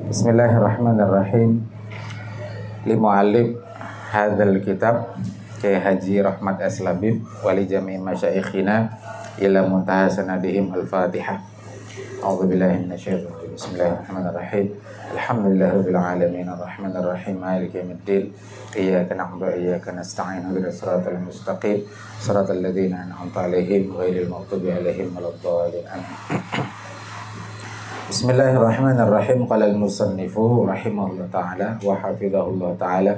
Bismillahirrahmanirrahim. Limu'alib hadzal kitab Kyai Haji Rahmat Aslabib wali jami' masyaikhina ila muntaha sanadihim al-Fatihah. A'udzubillahi minasyaitonir rajim. Bismillahirrahmanirrahim. Alhamdulillahirabbil alamin arrahmanirrahim maliki yaumiddin. Iyyaka na'budu wa iyyaka nasta'in ihdinas siratal mustaqim siratal ladzina an'amta 'alaihim ghairil maghdubi 'alaihim waladdallin. Bismillahirrahmanirrahim. Qala al-musannifu rahimahullah ta'ala wa hafizahullah ta'ala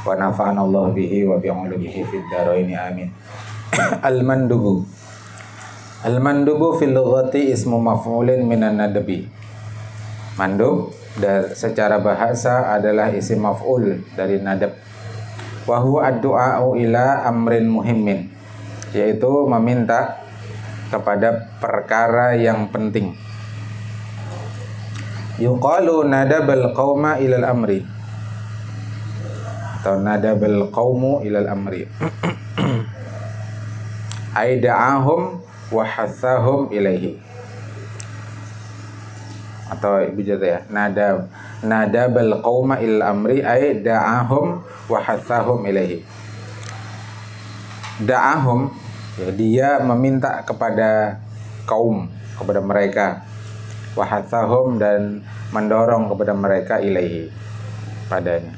wa nafa'ana Allah bihi wa bi'ulumihi fid dharain amin. Al-mandubu. Al-mandubu fil lughati ismu maf'ulin minan nadbi. Mandub secara bahasa adalah isim maf'ul dari nadab. Wa huwa ad-du'a'u ila amrin muhimmin, yaitu meminta kepada perkara yang penting. Yuqalu nadabal qauma ilal amri, atau nadabal qaumu ilal amri. Ay da'ahum wa hathahum ilaihi, atau bijata ya, nadabal qauma ilal amri ay da'ahum wa hathahum ilaihi. Da'ahum, ya, dia meminta kepada kaum, kepada mereka, wahathahum, dan mendorong kepada mereka ilaihi, padanya.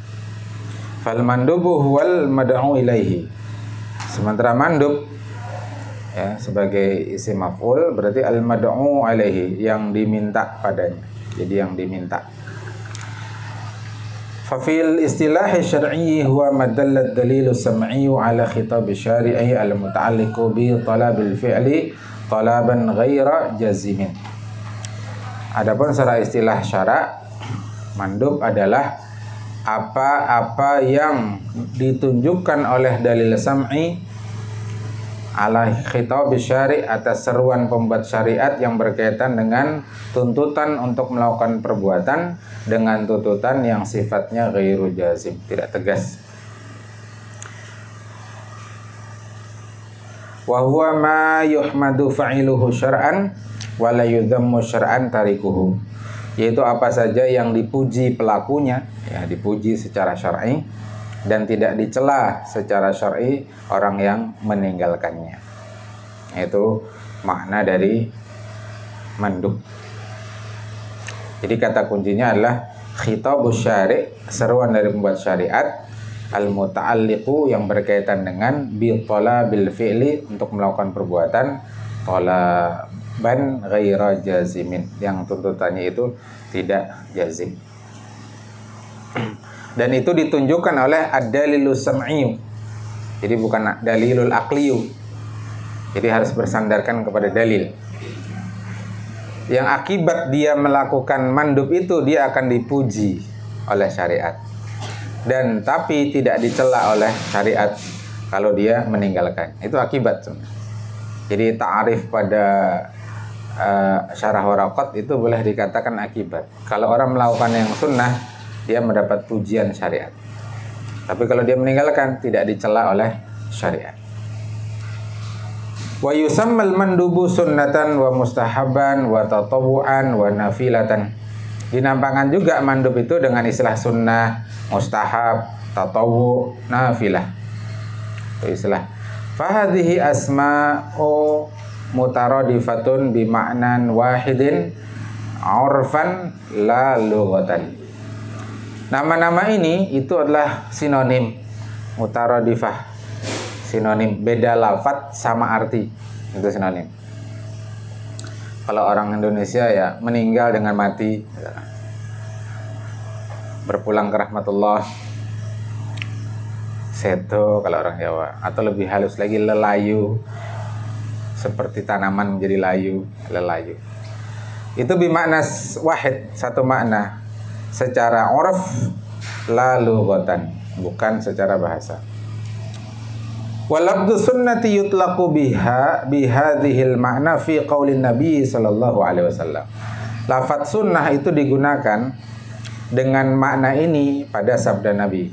Fal mandubu huwal mad'u ilaihi. Sementara mandub, ya, sebagai isim maf'ul berarti al mad'u ilaihi, yang diminta padanya. Jadi yang diminta. Fa fil istilah syar'i huwa madallat dalilu sam'i ala khitab syari'i al muta'alliqu bi talabil fi'li talaban ghaira jazimin. Adapun secara istilah syara', mandub adalah apa-apa yang ditunjukkan oleh dalil sam'i ala khitab syari', atas seruan pembuat syariat yang berkaitan dengan tuntutan untuk melakukan perbuatan dengan tuntutan yang sifatnya ghairu jazim, tidak tegas. Wa huwa ma yuhmadu fa'iluhu syar'an wala yudhammu syar'an tarikuhu, yaitu apa saja yang dipuji pelakunya, ya, dipuji secara syar'i, dan tidak dicela secara syar'i orang yang meninggalkannya. Itu makna dari mandub. Jadi kata kuncinya adalah khitabus syari', seruan dari pembuat syariat, al-muta'alliqu, yang berkaitan dengan bi talabil fi'li, untuk melakukan perbuatan, talaban ghaira jazimin, yang tuntutannya itu tidak jazim. Dan itu ditunjukkan oleh ad-dalilus sam'i. Jadi bukan dalilul aqliyu. Jadi harus bersandarkan kepada dalil. Yang akibat dia melakukan mandub itu, dia akan dipuji oleh syariat. Dan tapi tidak dicela oleh syariat kalau dia meninggalkan. Itu akibat sebenarnya. Jadi ta'arif pada syarah waraqat itu boleh dikatakan akibat. Kalau orang melakukan yang sunnah, dia mendapat pujian syariat. Tapi kalau dia meninggalkan, tidak dicela oleh syariat. Wa yusammal mandubu sunnatan wa mustahaban wa tatawu'an wa nafilatan. Dinampakkan juga mandub itu dengan istilah sunnah, mustahab, tatawu, nafilah. Itu istilah. Fahadhihi asma'u mutaradifatun bima'nan wahidin urfan la lughatan. Nama-nama ini itu adalah sinonim, mutaradifah, sinonim, beda lafadz sama arti, itu sinonim. Kalau orang Indonesia ya meninggal dengan mati, berpulang ke rahmatullah, seto kalau orang Jawa, atau lebih halus lagi lelayu, seperti tanaman menjadi layu, lelayu. Itu bimakna wahid, satu makna, secara urf, la lughatan, bukan secara bahasa. Walabdu sunnati yutlaqu bihadhil makna fi qaulin Nabi sallallahu alaihi wasallam. Lafaz sunnah itu digunakan dengan makna ini pada sabda Nabi.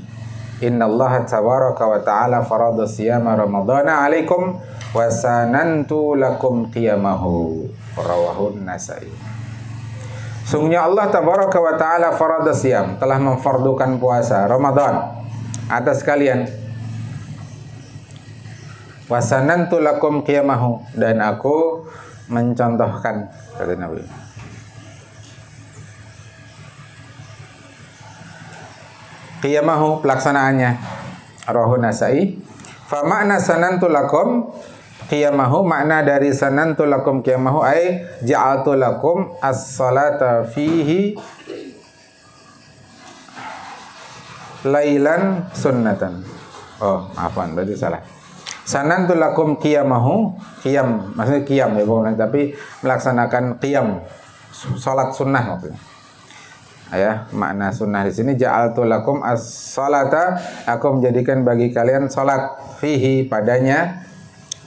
Innallaha tabaraka wa ta'ala farada siyama ramadhana alaikum wa sanantu lakum qiyamahu. Rawahu Nasa'i. Sungguhnya Allah tabaraka wa ta'ala farada siyam, telah memfardukan puasa Ramadan atas kalian. Wasanantu lakum qiyamahu, dan aku mencontohkan, kata Nabi, qiyamahu, pelaksanaannya. Rawahu Nasa'i. Fa makna sanantu lakum qiyamahu, makna dari sanantu lakum qiyamahu ay ja'altu lakum as-salata fihi lailan sunnatan. Oh, maafan, berarti salah. Sanantu lakum qiyamahu, qiyam maksudnya qiyam ya, bukan, tapi melaksanakan qiyam, salat sunnah maksudnya. Ya, makna sunnah di sini ja'altu lakum as-salata, aku menjadikan bagi kalian salat fihi, padanya,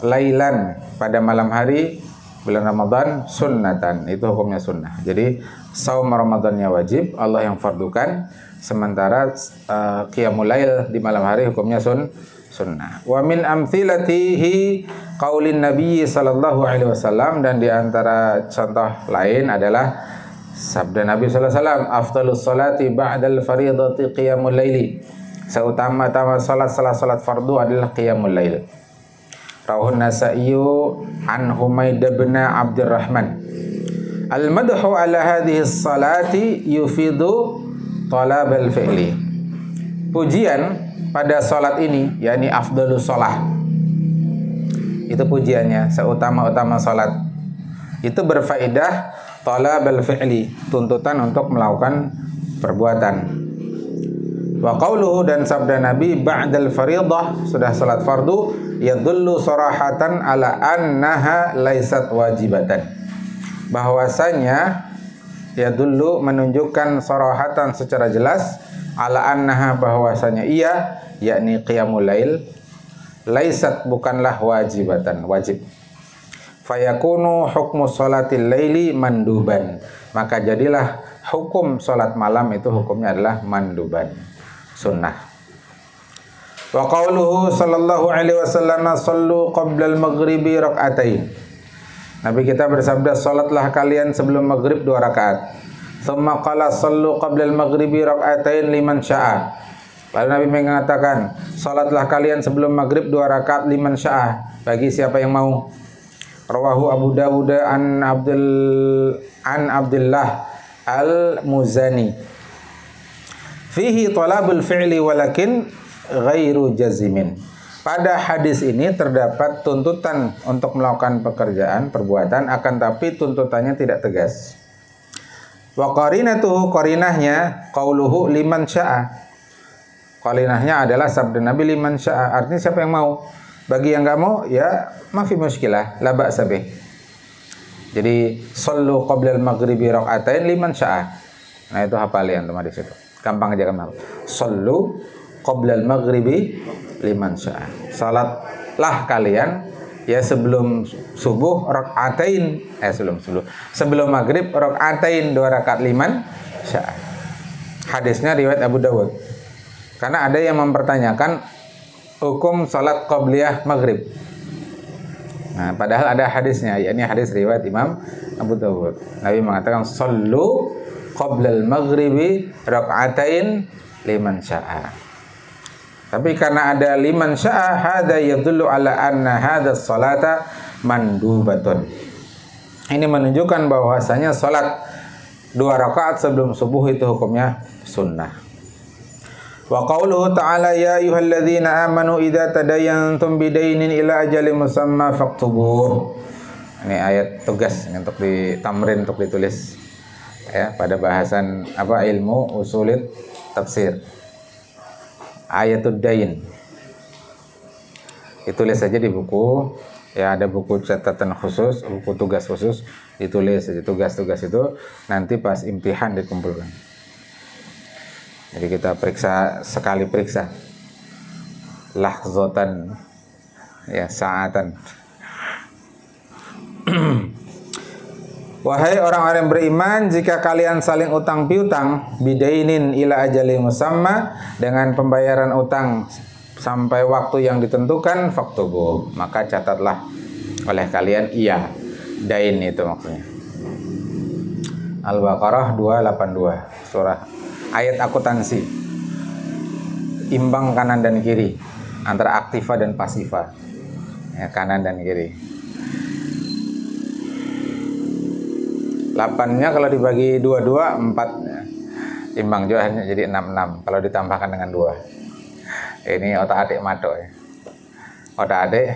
lailan, pada malam hari bulan Ramadan, sunnatan, itu hukumnya sunnah. Jadi saum Ramadannya wajib, Allah yang fardukan, sementara qiyamul lail di malam hari hukumnya sunnah. Wa min amthilatihi qaulin Nabi sallallahu alaihi wasallam, dan di antara contoh lain adalah sabda Nabi sallallahu alaihi wasallam, afdhalus salati ba'dal fardhati qiyamul laili, seutama-tama salat setelah salat fardu adalah qiyamul lail. Rawahu Nasa'i an Humaid bin Abdurrahman. Al-madhu ala hadhihi salati yufidu talab al-fi'li. Pujian pada salat ini, yakni afdhalus shalah, itu pujiannya, seutama-utama salat, itu berfaedah talab al-fi'li, tuntutan untuk melakukan perbuatan. Wa qauluhu, dan sabda Nabi ba'dal fariidah, sudah salat fardu, yadullu sarahatan ala annaha laisat wajibatan, bahwasanya yadullu menunjukkan sarahatan secara jelas, ala annaha, bahwasanya ia, yakni qiyamul lail, laisat, bukanlah wajibatan, wajib. Fayakunu hukmu sholatil laili manduban, maka jadilah hukum salat malam itu hukumnya adalah manduban, sunnah. Wa qauluhu sallallahu alaihi wasallam sallu qabla al-maghribi rak'atain. Nabi kita bersabda, salatlah kalian sebelum maghrib 2 rakaat. Tsumma qala sallu qabla al-maghribi rak'atain liman syaa. Lalu Nabi mengatakan, salatlah kalian sebelum maghrib 2 rakaat liman syaa, bagi siapa yang mau. Rawahu Abu Dawud an Abdullah al-Muzani. Fihi talabul fi'li walakin ghairu jazimin. Pada hadis ini terdapat tuntutan untuk melakukan pekerjaan, perbuatan, akan tapi tuntutannya tidak tegas. Wa qarinatuhu, qarinahnya qauluhu liman syaa. Qarinahnya adalah sabda Nabi liman syaa, artinya siapa yang mau. Bagi yang enggak mau, ya mafi muskilah, la ba'sa bih. Jadi sallu qabla al-maghribi rak'atain liman syaa. Nah, itu hafalian teman di situ. Gampang aja kan. Sallu qabla al-maghribi liman syaa. Salatlah kalian ya sebelum subuh rak'atain, sebelum maghrib rak'atain 2 rakaat liman syaa. Hadisnya riwayat Abu Dawud. Karena ada yang mempertanyakan hukum salat qabliyah maghrib. Nah, padahal ada hadisnya, yakni hadis riwayat Imam Abu Dawud. Nabi mengatakan sallu qablal maghribi rak'atain liman syaa. Tapi karena ada liman syaa, hadza yadullu ala anna hadza salata mandubatun. Ini menunjukkan bahwasanya salat 2 rakaat sebelum subuh itu hukumnya sunnah. Wa qauluhu ta'ala ya ayyuhalladzina amanu idza tadayantum bidainin ila ajalin musamma faktubuh. Ini ayat tugas untuk ditamrin, untuk ditulis ya pada bahasan ilmu usulit tafsir. Ayatud dain. Ditulis saja di buku, ya ada buku catatan khusus, buku tugas khusus, ditulis saja tugas-tugas itu, nanti pas imtihan dikumpulkan. Jadi kita periksa sekali, periksa lahzatan, ya saatan. Wahai orang-orang beriman, jika kalian saling utang piutang, bidainin ila ajali musamma, dengan pembayaran utang sampai waktu yang ditentukan, faktubu, maka catatlah oleh kalian, iya, dain itu maksudnya. Al-Baqarah 282, surah ayat akuntansi. Imbang kanan dan kiri antara aktiva dan pasiva. Ya, kanan dan kiri. 8-nya kalau dibagi 22 4. Imbang juga hanya jadi 66 kalau ditambahkan dengan 2. Ini otak atik matuk ya. Otak atik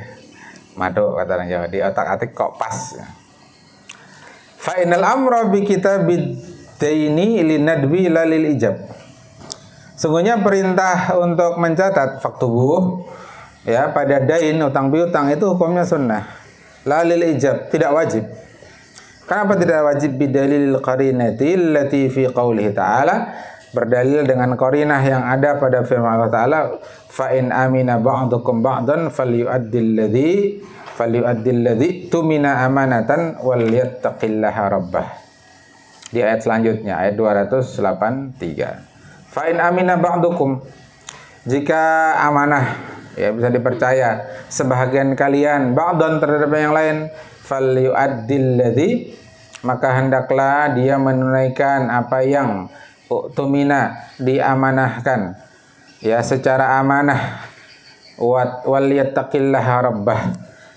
matuk kata orang Jawa. Di otak atik kok pas. Fa inal amra bi kitabid daini linadbi lalil ijab. Sungguhnya perintah untuk mencatat faktubuh ya pada dain utang piutang itu hukumnya sunnah. Lalil ijab, tidak wajib. Kenapa tidak wajib? Bidalil qarinati allati fi qoulihi ta'ala, berdalil dengan qarinah yang ada pada firman Allah Ta'ala, fa in amina ba'dukum ba'dan falyu'addil ladzi tumina amanatan wal yattaqillaha rabbah. Di ayat selanjutnya ayat 283. Fa in amina ba'dukum, jika amanah ya bisa dipercaya sebahagian kalian ba'dan terhadap yang lain, falyu'addil ladzi, maka hendaklah dia menunaikan apa yang tumina diamanahkan ya secara amanah, wal yattaqillaha rabbah,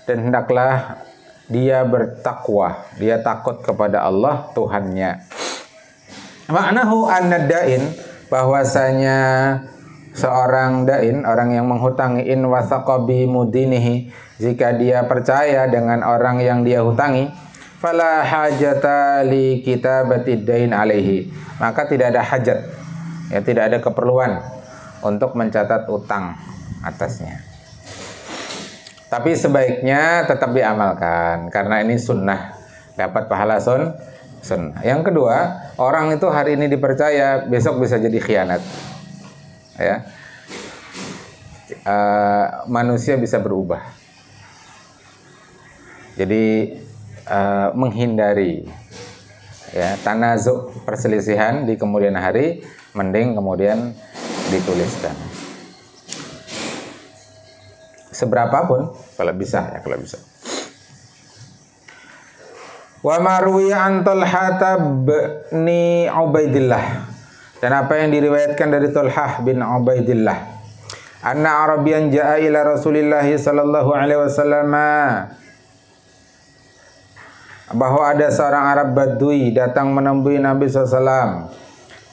dan hendaklah dia bertakwa, dia takut kepada Allah Tuhannya. Maknahu an-dain, bahwasanya seorang dain, orang yang menghutangi, in wasaqa bi mudinihi, jika dia percaya dengan orang yang dia hutangi, fala hajata li kitabatid dain alaihi, maka tidak ada hajat, ya tidak ada keperluan untuk mencatat utang atasnya. Tapi sebaiknya tetap diamalkan karena ini sunnah, dapat pahala sunnah. Yang kedua, orang itu hari ini dipercaya, besok bisa jadi khianat. Ya. Manusia bisa berubah. Jadi menghindari ya tanazuk, perselisihan di kemudian hari, mending kemudian dituliskan. Seberapapun kalau bisa ya, kalau bisa. Wa marwiya an Talhah bin Ubaidillah, dan apa yang diriwayatkan dari Talhah bin Ubaidillah, anna Arabiyan jaa ila Rasulillah sallallahu alaihi wasallam, bahwa ada seorang Arab Badui datang menemui Nabi SAW.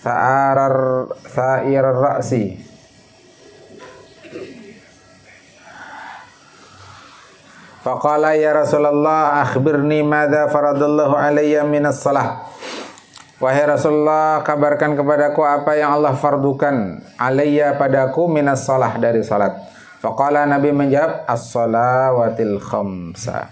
Sa'ir ra'si, faqala ya Rasulullah akhbirni madza faradallahu alayya minas salah. Wahai Rasulullah, kabarkan kepadaku apa yang Allah fardukan alayya padaku minas salah, dari salat. Faqala, Nabi menjawab, as-salawatil khamsa.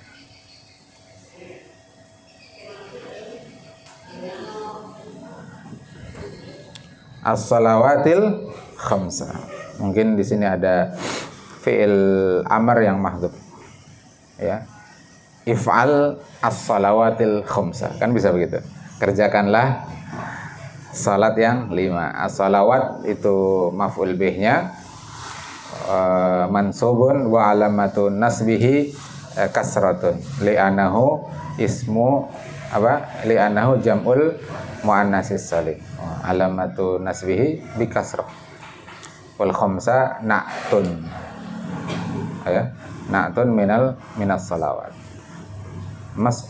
As-salawatil khamsa. Mungkin di sini ada fi'il amr yang mahdzuf. Ya. If'al as-salawatil khamsa. Kan bisa begitu. Kerjakanlah salat yang 5. As-salawat itu maf'ul bihnya mansubun wa alamatun nasbihi kasratun li'annahu ismu apa? Li'annahu jam'ul muannatsis salim. Alamatu nasbihi bi kasrah. Wal khamsa na'tun. Ya, na'tun minas salawat.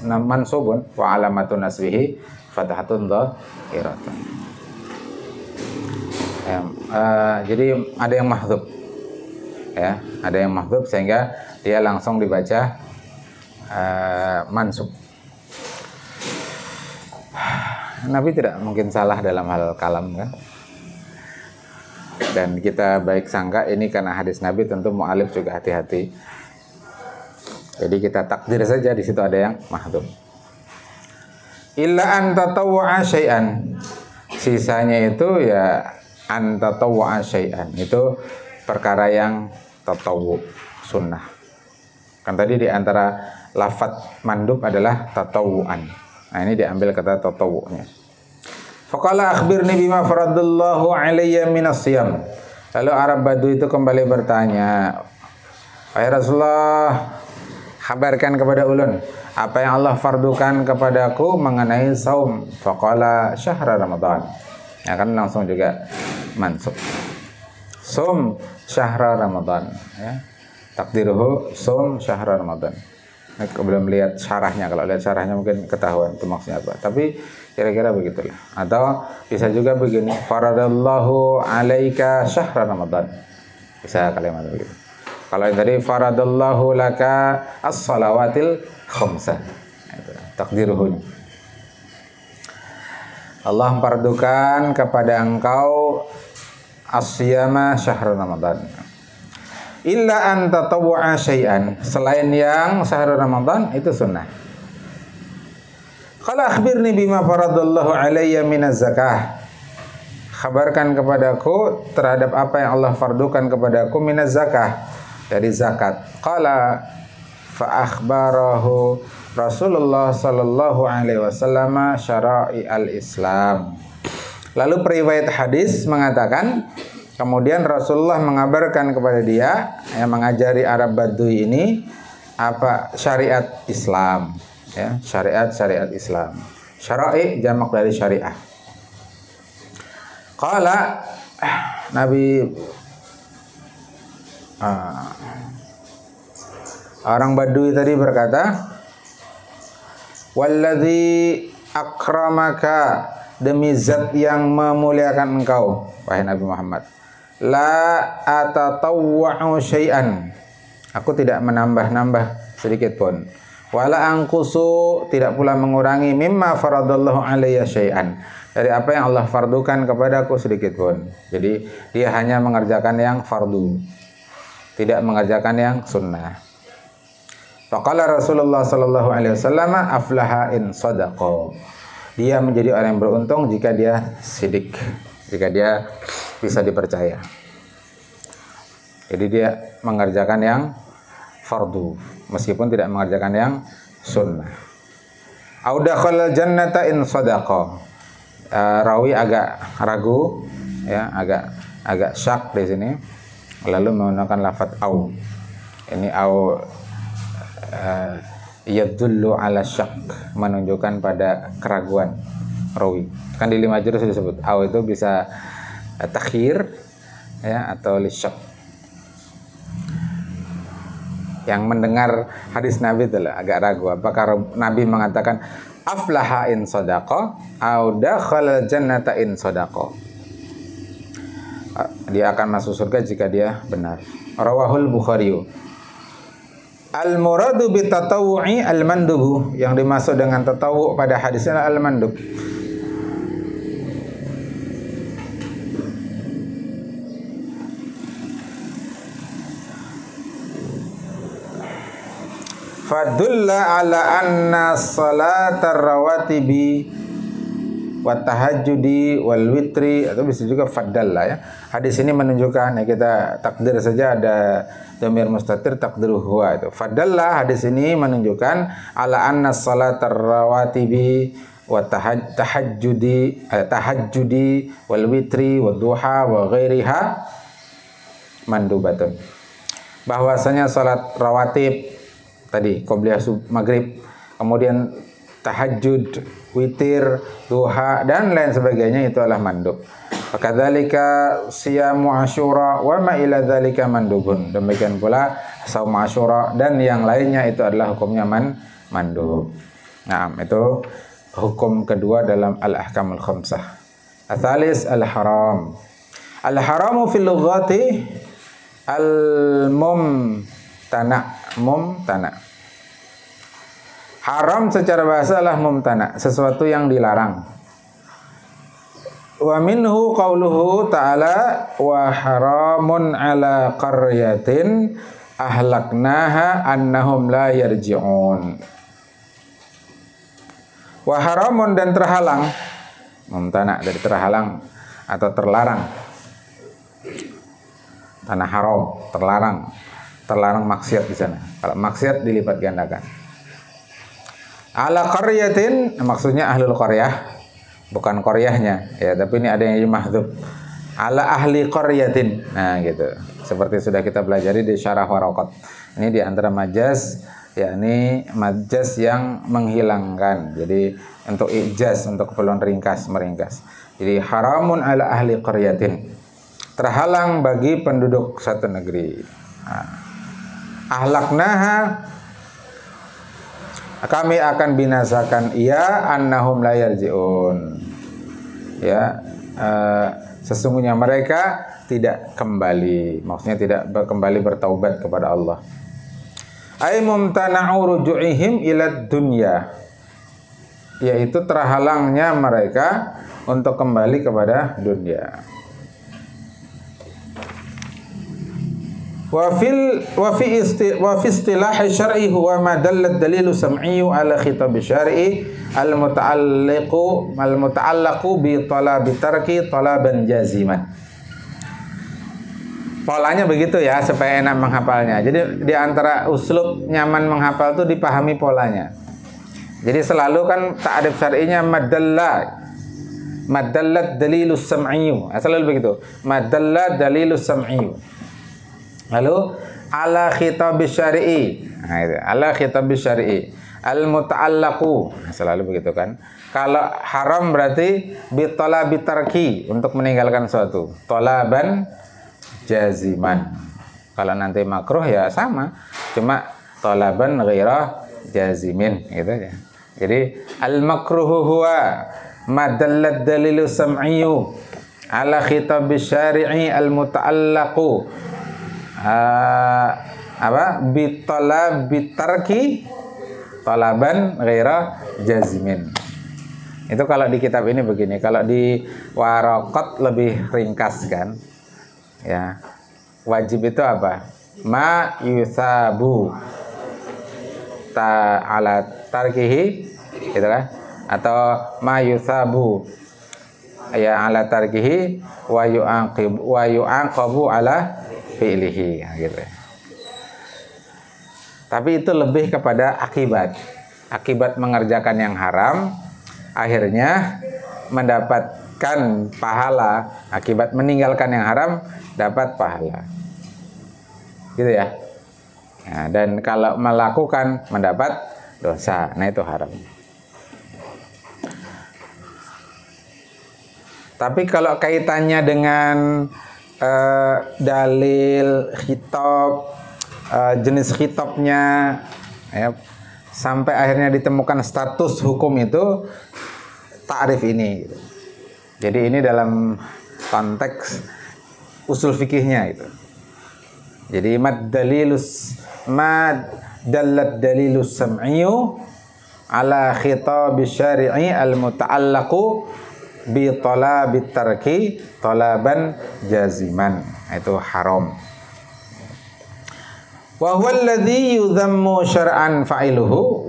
Mansubun wa alamatu nasbihi fathatun dhahiratun. Jadi ada yang mahdzuf. Ya, ada yang mahdzuf sehingga dia langsung dibaca mansub. Nabi tidak mungkin salah dalam hal kalam kan. Dan kita baik sangka ini karena hadis Nabi, tentu mu'alif juga hati-hati. Jadi kita takdir saja di situ ada yang mahdhuf. Illa an tatawwa'a syai'an. Sisanya itu ya an tatawwa'a syai'an. Itu perkara yang tatawwu, sunnah. Kan tadi di antara lafaz mandub adalah tatawwu'an. Nah, ini diambil kata tatawu'nya. Faqala akhbirni bima faradallahu alayya minas siyam. Lalu Arab Badui itu kembali bertanya, wahai Rasulullah, kabarkan kepada ulun apa yang Allah fardukan kepadaku mengenai saum. Faqala syahra Ramadan. Ya kan langsung juga mansub. Saum syahra Ramadan, ya. Takdiruhu saum syahra Ramadan. Nah, belum lihat syarahnya, kalau lihat syarahnya mungkin ketahuan itu maksudnya apa. Tapi kira-kira begitulah. Atau bisa juga begini, faradallahu alaika syahra Ramadan. Bisa kalimat begitu. Kalau yang tadi faradallahu laka as-salawatil khamsah. Takdiruhu. Allah memfardukan kepada engkau as-siyama syahr Ramadan. Illa an tatawwa'a syai'an, selain yang syahr Ramadan itu sunnah. Qala akhbirni bima faradallahu alayya minaz zakah. Khabarkan kepadaku terhadap apa yang Allah fardukan kepadaku minaz zakah, dari zakat. Qala fa akhbarahu Rasulullah sallallahu alaihi wasallam syara'i al-Islam. Lalu periwayat hadis mengatakan, kemudian Rasulullah mengabarkan kepada dia yang mengajari Arab Badui ini apa syariat Islam, ya, syariat Islam. Syara'i jamak dari syariah. Qala Nabi orang Badui tadi berkata, walladzi akramaka, demi zat yang memuliakan engkau wahai Nabi Muhammad, la atatawwa'u syai'an, aku tidak menambah-nambah sedikit pun, wala anqusu, tidak pula mengurangi, mimma faradallahu alayya syai'an, dari apa yang Allah fardukan kepadaku sedikit pun. Jadi dia hanya mengerjakan yang fardu, tidak mengerjakan yang sunnah. Faqala Rasulullah sallallahu alaihi wasallam aflaha in sadaqa. Dia menjadi orang yang beruntung jika dia sidik, jika dia bisa dipercaya. Jadi dia mengerjakan yang fardu meskipun tidak mengerjakan yang sunnah. Au dakhala jannata in sadaqa. Rawi agak ragu, ya, agak syak di sini, lalu menggunakan lafaz au. Ini au yadullu ala syak, menunjukkan pada keraguan rawi. Kan di 5 juz disebut au itu bisa takhir, ya, atau lisyak. Yang mendengar hadis Nabi itu agak ragu apakah Nabi mengatakan aflaha in sadaqa au dakhala jannata in sadaqa. Dia akan masuk surga jika dia benar. Rawahul Bukhari. Al-muradu bi tatawwu'i al-mandubu, yang dimaksud dengan tatawwu' pada hadisnya al-mandub. Fadulla ala anna salatar rawatibi wa tahajjudi wal witri, atau bisa juga fadalla, ya. Hadis ini menunjukkan, ya, kita takdir saja ada dhamir mustatir takdiru huwa itu. Fadalla, hadis ini menunjukkan ala anna salatar rawatibi wa tahajjudi wal witri wa duha wa ghairiha mandubatun. Bahwasanya salat rawatib tadi qobliyah maghrib, kemudian tahajud, witir, duha dan lain sebagainya itu adalah mandub. Fakadzalika siyamu Asyura wa ma ila dzalika mandubun. Demikian pula saum Asyura dan yang lainnya itu adalah hukumnya mandub. Nah, itu hukum kedua dalam al-ahkamul khamsah. Atsalis al-haram. Al-haramu fil lughati al-mumtana. Haram secara bahasa adalah mumtana, sesuatu yang dilarang. Wa minhu qauluhu ta'ala wa haramun ala qaryatin ahlaknaha annahum la yarji'un. Wa haramun, dan terhalang, mumtana dari terhalang atau terlarang. Tanah haram, terlarang maksiat di sana. Kalau maksiat dilipat gandakan. Ala qaryatin, maksudnya ahlul qaryah, bukan qaryahnya, ya, tapi ini ada yang mahdzuf. Ala ahli qaryatin. Nah, gitu. Seperti sudah kita pelajari di syarah Waraqat. Ini di antara majaz yakni majaz yang menghilangkan. Jadi untuk ijaz, untuk keperluan ringkas, meringkas. Jadi haramun ala ahli qaryatin, terhalang bagi penduduk satu negeri. Ahlaknaha, kami akan binasakan ia, annahum la yarji'un. Ya, sesungguhnya mereka tidak kembali, maksudnya tidak kembali bertaubat kepada Allah. Ay mumtana'u ruju'ihim ila dunya, yaitu terhalangnya mereka untuk kembali kepada dunia. Wa fi istilah syar'i huwa ma dallat dalilu sam'i ala khitab syar'i al-muta'allaqu bi talabi tarki talaban jaziman. Polanya begitu ya, supaya enak menghafalnya. Jadi di antara uslub nyaman menghafal itu dipahami polanya. Jadi selalu kan ta'rif syar'inya madallat dalilus sam'i. Selalu begitu. Madallat dalilus sam'i. Lalu ala khitab syar'i. Nah, itu. Ala khitab syar'i. Al-muta'allaqu. Selalu begitu kan. Kalau haram berarti bitalabi tarki, untuk meninggalkan suatu. Talaban jaziman. Kalau nanti makruh ya sama, cuma talaban ghaira jazimin gitu ya. Jadi al-makruhu huwa madallat dalilu sam'iyyu ala khitab syari'i al-muta'allaqu bitalabi tarki talaban ghaira jazimin. Itu kalau di kitab ini begini. Kalau di Waraqat lebih ringkas kan. Ya, wajib itu apa? Ma yusabu ala tarkihi, gitu kan? Atau ma yusabu ya ala tarkihi wa yu'aqabu ala fi'lihi, gitu. Tapi itu lebih kepada akibat mengerjakan yang haram, akhirnya mendapatkan pahala. Akibat meninggalkan yang haram dapat pahala, gitu ya. Nah, dan kalau melakukan mendapat dosa, nah itu haram. Tapi kalau kaitannya dengan dalil khitab, jenis khitabnya, ya, sampai akhirnya ditemukan status hukum itu, ta'rif ini gitu. Jadi ini dalam konteks usul fikihnya itu. Jadi mad dallat dalilus sam'iyyu ala khitab syari'i al-muta'allaqu bi talabi tarki talaban jaziman, itu haram. Wa huwa alladhi yudhammu syar'an fa'iluhu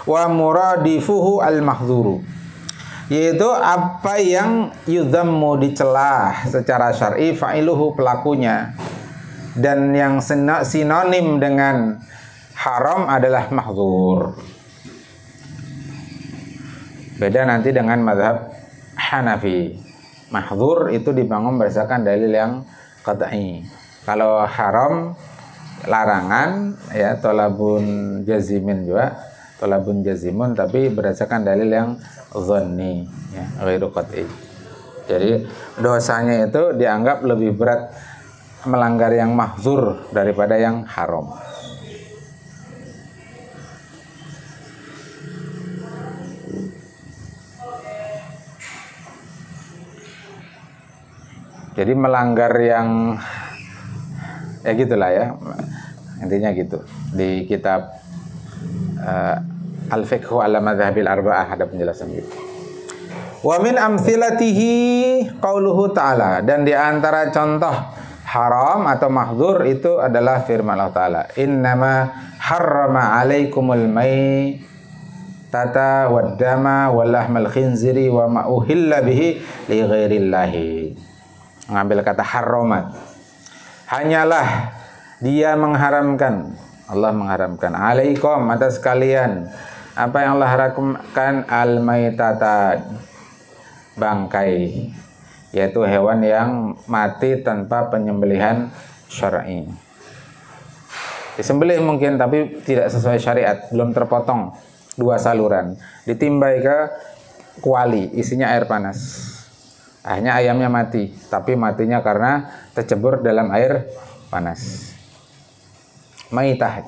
wa muradifuhu al-mahdzuru, yaitu apa yang yudhammu dicelah secara syar'i, fa'iluhu pelakunya, dan yang sinonim dengan haram adalah mahdzur. Beda nanti dengan mazhab Hanafi. Mahdzur itu dibangun berdasarkan dalil yang qat'i. Kalau haram, larangan, ya, tolabun jazimin juga, tolabun jazimun, tapi berdasarkan dalil yang dhanni, ya, ghairu qat'i. Jadi dosanya itu dianggap lebih berat melanggar yang mahdzur daripada yang haram. Jadi melanggar yang ya gitulah ya, intinya gitu. Di kitab Al-Fiqhu ala Madhabil Arba'ah ada penjelasan gitu. Wa min amthilatihi qauluhu ta'ala, dan di antara contoh haram atau mahdzur itu adalah firman Allah Ta'ala, innama harrama alaikumul maitata waddama walahmal khinziri wa ma uhilla bihi li ghairillahi. Mengambil kata harromat, hanyalah dia mengharamkan, Allah mengharamkan, alaikum, atas kalian, apa yang Allah haramkan, al-maitata, bangkai, yaitu hewan yang mati tanpa penyembelihan syar'i. Disembelih mungkin tapi tidak sesuai syariat, belum terpotong 2 saluran, ditimbai ke kuali, isinya air panas. Akhirnya ayamnya mati, tapi matinya karena tercebur dalam air panas. Maitah.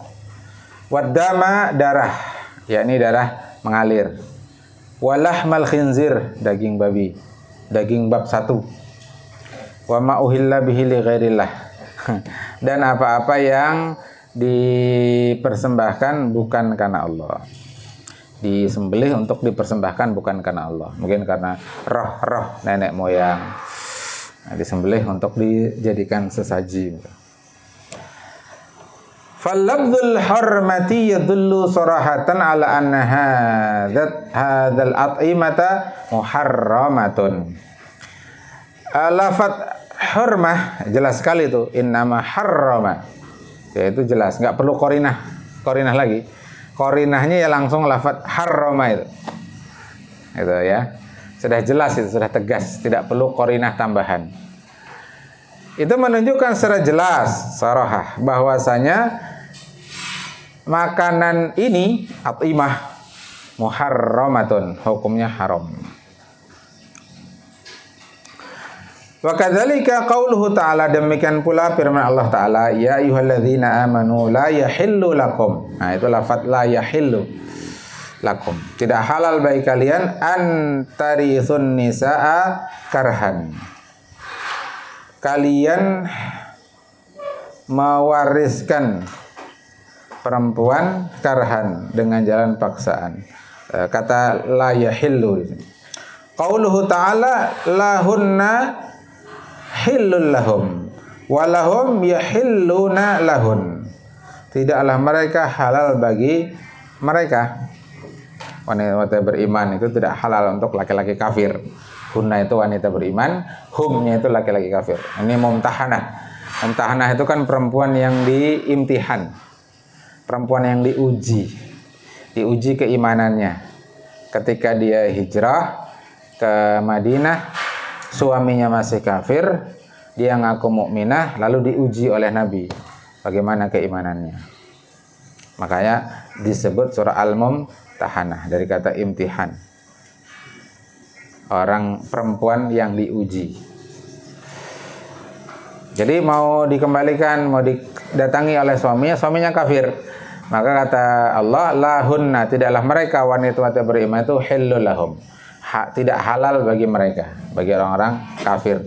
Waddama, darah, yakni darah mengalir. Walahmal khinzir, daging babi, daging bab 1. Wa ma uhilla bihi li ghairillah. Dan apa-apa yang dipersembahkan bukan karena Allah. Disembelih untuk dipersembahkan bukan karena Allah. Mungkin karena roh-roh nenek moyang. Nah, disembelih untuk dijadikan sesaji. Fal-lafdzul hurmati yadullu sarahatan ala anna hadzal at'imata muharramatun. Lafaz hurmah jelas sekali itu, innama harrama. Ya itu jelas, nggak perlu korinah lagi. Korinahnya ya langsung lafaz harrama itu ya, sudah jelas itu, sudah tegas, tidak perlu korinah tambahan. Itu menunjukkan secara jelas sarahah bahwasanya makanan ini at'imah muharramatun, hukumnya haram. Wa kadzalika qauluhu ta'ala, demikian pula firman Allah Ta'ala, ya ayyuhalladzina amanu la yahillu lakum. Nah, itu lafaz la yahillu lakum. Tidak halal bagi kalian antarithun nisaa karhan. Kalian mewariskan perempuan karhan, dengan jalan paksaan. Kata la yahillu. Qauluhu ta'ala lahunna hillul lahum walahum yahilluna lahun. Tidaklah mereka halal bagi mereka. Wanita beriman itu tidak halal untuk laki-laki kafir. Hunna itu wanita beriman, humnya itu laki-laki kafir. Ini mumtahanah. Mumtahanah itu kan perempuan yang diimtihan, perempuan yang diuji keimanannya. Ketika dia hijrah ke Madinah, suaminya masih kafir, dia ngaku mukminah, lalu diuji oleh Nabi bagaimana keimanannya. Makanya disebut surah Al-Mumtahanah dari kata imtihan. Orang perempuan yang diuji. Jadi mau dikembalikan, mau didatangi oleh suaminya kafir. Maka kata Allah, lahunna, tidaklah mereka wanita-wanita beriman itu hillul lahum. Tidak halal bagi mereka, bagi orang-orang kafir.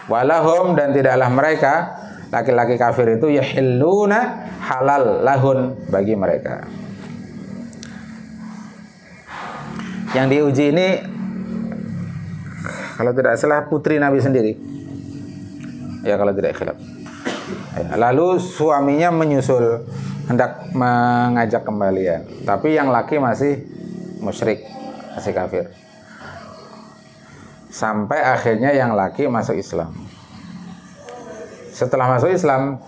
Walahum, dan tidaklah mereka laki-laki kafir itu yahilluna, halal lahun bagi mereka. Yang diuji ini kalau tidak salah putri Nabi sendiri. Ya kalau tidak khilaf. Lalu suaminya menyusul hendak mengajak kembalian, tapi yang laki masih musyrik, masih kafir. Sampai akhirnya yang laki masuk Islam. Setelah masuk Islam,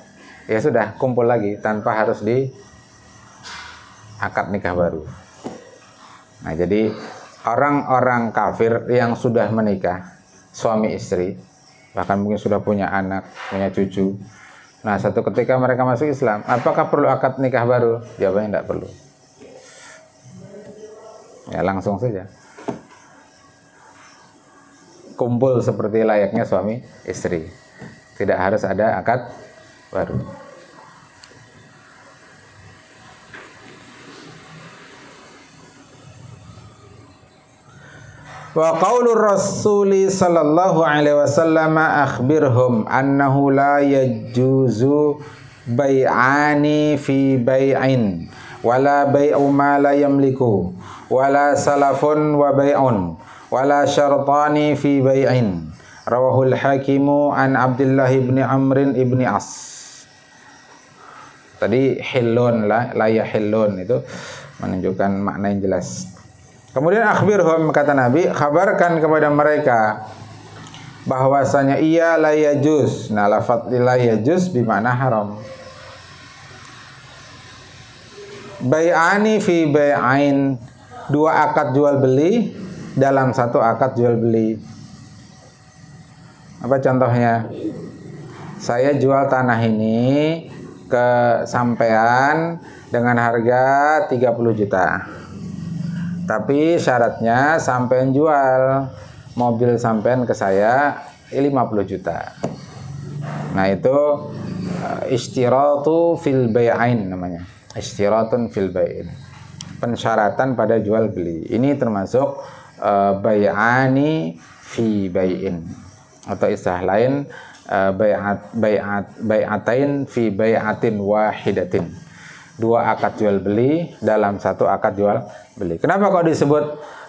ya sudah kumpul lagi tanpa harus di akad nikah baru. Nah, jadi orang-orang kafir yang sudah menikah, suami istri, bahkan mungkin sudah punya anak, punya cucu. Nah, satu ketika mereka masuk Islam, apakah perlu akad nikah baru? Jawabannya tidak perlu. Ya, langsung saja kumpul seperti layaknya suami istri. Tidak harus ada akad baru. Wa qaulur rasuli sallallahu alaihi wasallam akhbirhum annahu la yajuzu bai'ani fi bai'in wala bai'u ma la yamliku wala salafun wa bai'un wala syartani fi bai'in. Rawahul Hakimu an Abdullah ibn Amr ibn As. Tadi hillun la yahillun itu menunjukkan makna yang jelas. Kemudian akhbirhum, kata Nabi, kabarkan kepada mereka bahwasanya ia la yajuz. Nah, lafaz la yajuz bermakna haram. Bai'ani fi bai'ain, dua akad jual beli dalam satu akad jual beli. Apa contohnya? Saya jual tanah ini ke sampean dengan harga 30 juta. Tapi syaratnya sampean jual mobil sampean ke saya 50 juta. Nah, itu istiratu fil bai'ain namanya. Istiratun fil bai'in. Pensyaratan pada jual beli. Ini termasuk bai'ani fi bai'in, atau istilah lain bai'atain fi bai'atin wahidatin. Dua akad jual beli dalam satu akad jual beli. Kenapa kok disebut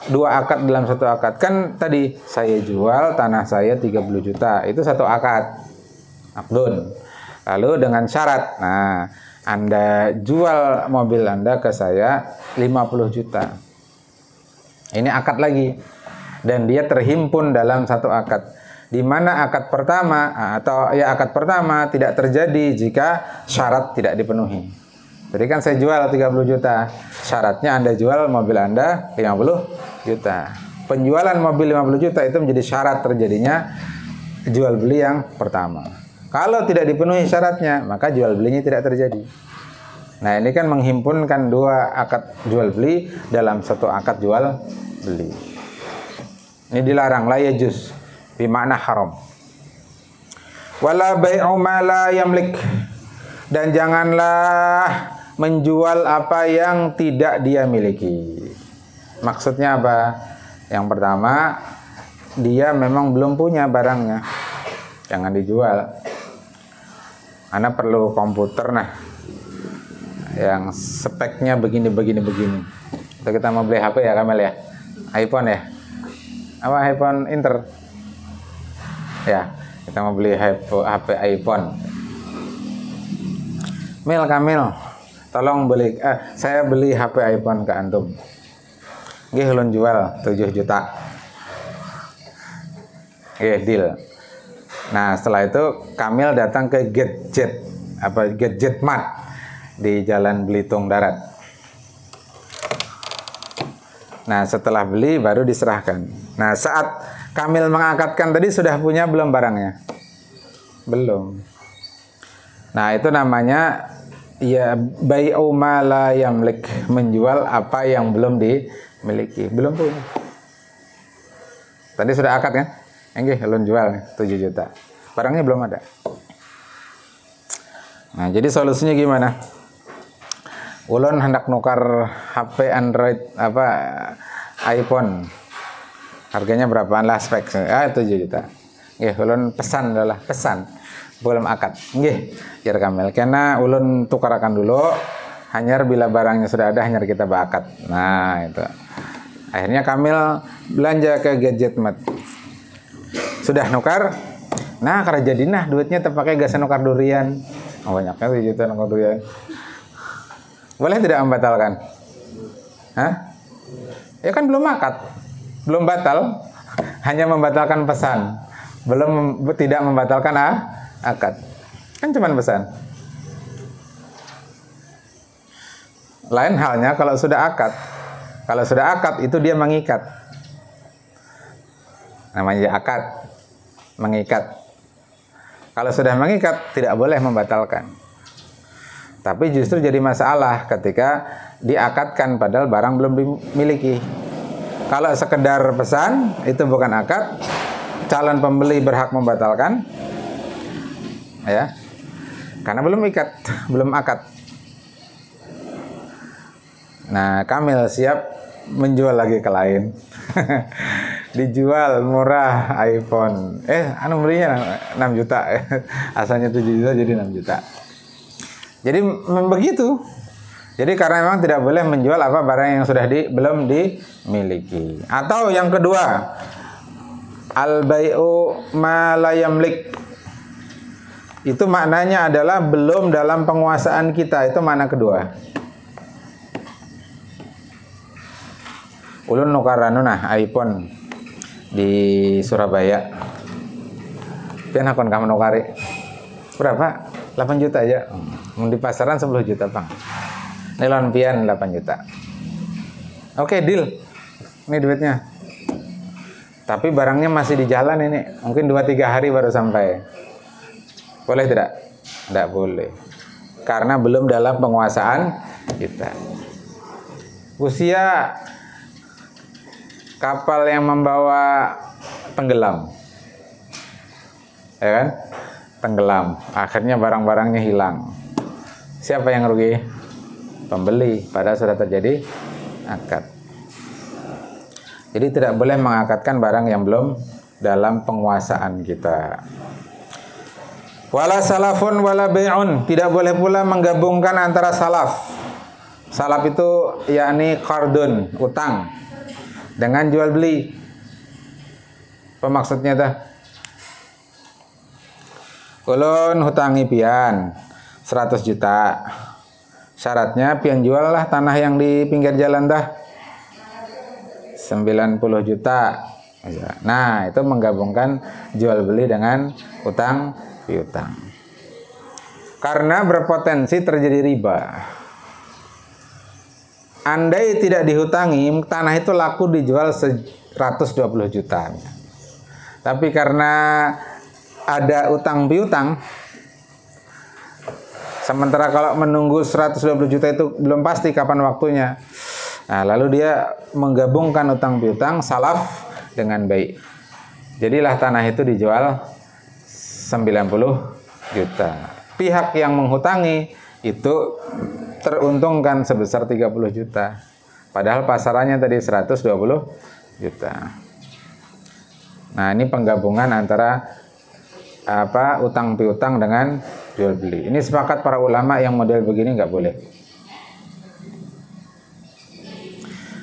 dua akad dalam satu akad? Kan tadi saya jual tanah saya 30 juta, itu satu akad, akdun. Lalu dengan syarat, nah, Anda jual mobil Anda ke saya 50 juta. Ini akad lagi, dan dia terhimpun dalam satu akad. Di mana akad pertama, atau ya akad pertama tidak terjadi jika syarat tidak dipenuhi. Jadi kan saya jual 30 juta, syaratnya Anda jual mobil Anda 50 juta. Penjualan mobil 50 juta itu menjadi syarat terjadinya jual beli yang pertama. Kalau tidak dipenuhi syaratnya, maka jual belinya tidak terjadi. Nah, ini kan menghimpunkan dua akad jual beli dalam satu akad jual beli. Ini dilarang, la yajuz, bermakna haram. Wala bai'u ma la yamlik, dan janganlah menjual apa yang tidak dia miliki. Maksudnya apa? Yang pertama, dia memang belum punya barangnya, jangan dijual. Anda perlu komputer, nah, yang speknya begini. Atau kita mau beli HP ya, Kamel ya, iPhone ya, apa iPhone Inter ya, kita mau beli HP iPhone. Kamil, tolong beli, saya beli HP iPhone ke antum. Nggih, ulun jual 7 juta. Nggih, deal. Nah, setelah itu Kamil datang ke Gadget Mart di Jalan Belitung Darat. Nah, setelah beli baru diserahkan. Nah, saat Kamil mengakadkan tadi sudah punya belum barangnya? Belum. Nah, itu namanya ya bai'u ma la yamlik, menjual apa yang belum dimiliki, belum punya. Tadi sudah akad kan? Enggih, ulun jual 7 juta. Barangnya belum ada. Nah, jadi solusinya gimana? Ulun hendak nukar HP Android iPhone. Harganya berapaan lah spek? 7 juta. Nggih, ulun pesan. Belum akad. Nggih, jar Kamil. Karena ulun tukarakan dulu, hanyar bila barangnya sudah ada, hanyar kita bakad. Nah, itu. Akhirnya Kamil belanja ke Gadget Mart. Sudah nukar, nah karena jadi duitnya terpakai gasa nukar durian. Banyaknya 7 juta nukar durian. Boleh tidak membatalkan? Hah? Ya kan belum akad, belum batal, hanya membatalkan pesan, tidak membatalkan akad. Kan cuma pesan. Lain halnya kalau sudah akad. Kalau sudah akad itu dia mengikat. Namanya akad, mengikat. Kalau sudah mengikat tidak boleh membatalkan. Tapi justru jadi masalah ketika diakadkan padahal barang belum dimiliki. Kalau sekedar pesan itu bukan akad, calon pembeli berhak membatalkan, ya, karena belum akad. Nah, Kamil siap menjual lagi ke lain. Dijual murah iPhone. Belinya 6 juta. Asalnya 7 juta jadi 6 juta. Jadi begitu. Jadi karena memang tidak boleh menjual apa barang yang sudah belum dimiliki. Atau yang kedua, al-bai'u ma la yamlik. Itu maknanya adalah belum dalam penguasaan kita. Itu makna kedua. Ulun nukaran iPhone di Surabaya. Pian akon kamu nukari. Berapa? 8 juta aja. Di pasaran 10 juta, Bang. Nilon pian 8 juta. Oke, deal. Ini duitnya. Tapi barangnya masih di jalan ini. Mungkin 2-3 hari baru sampai. Boleh tidak? Tidak boleh. karena belum dalam penguasaan kita. Usia kapal yang membawa tenggelam, ya kan? Tenggelam, akhirnya barang-barangnya hilang. Siapa yang rugi? Pembeli, padahal sudah terjadi akad. Jadi tidak boleh mengakadkan barang yang belum dalam penguasaan kita. Wala salafun wala bai'un, tidak boleh pula menggabungkan antara salaf. Salaf itu yakni qardun, utang, dengan jual beli. Apa maksudnya dah? Ulun hutangi pian 100 juta. Syaratnya pian jual lah tanah yang di pinggir jalan dah 90 juta. Nah, itu menggabungkan jual beli dengan utang piutang. Karena berpotensi terjadi riba. Andai tidak dihutangi, tanah itu laku dijual 120 juta. Tapi karena ada utang piutang, sementara kalau menunggu 120 juta itu belum pasti kapan waktunya. Nah, lalu dia menggabungkan utang piutang salaf dengan baik. Jadilah tanah itu dijual 90 juta. Pihak yang menghutangi itu teruntungkan sebesar 30 juta. Padahal pasarannya tadi 120 juta. Nah, ini penggabungan antara utang piutang dengan jual beli. Ini sepakat para ulama yang model begini nggak boleh.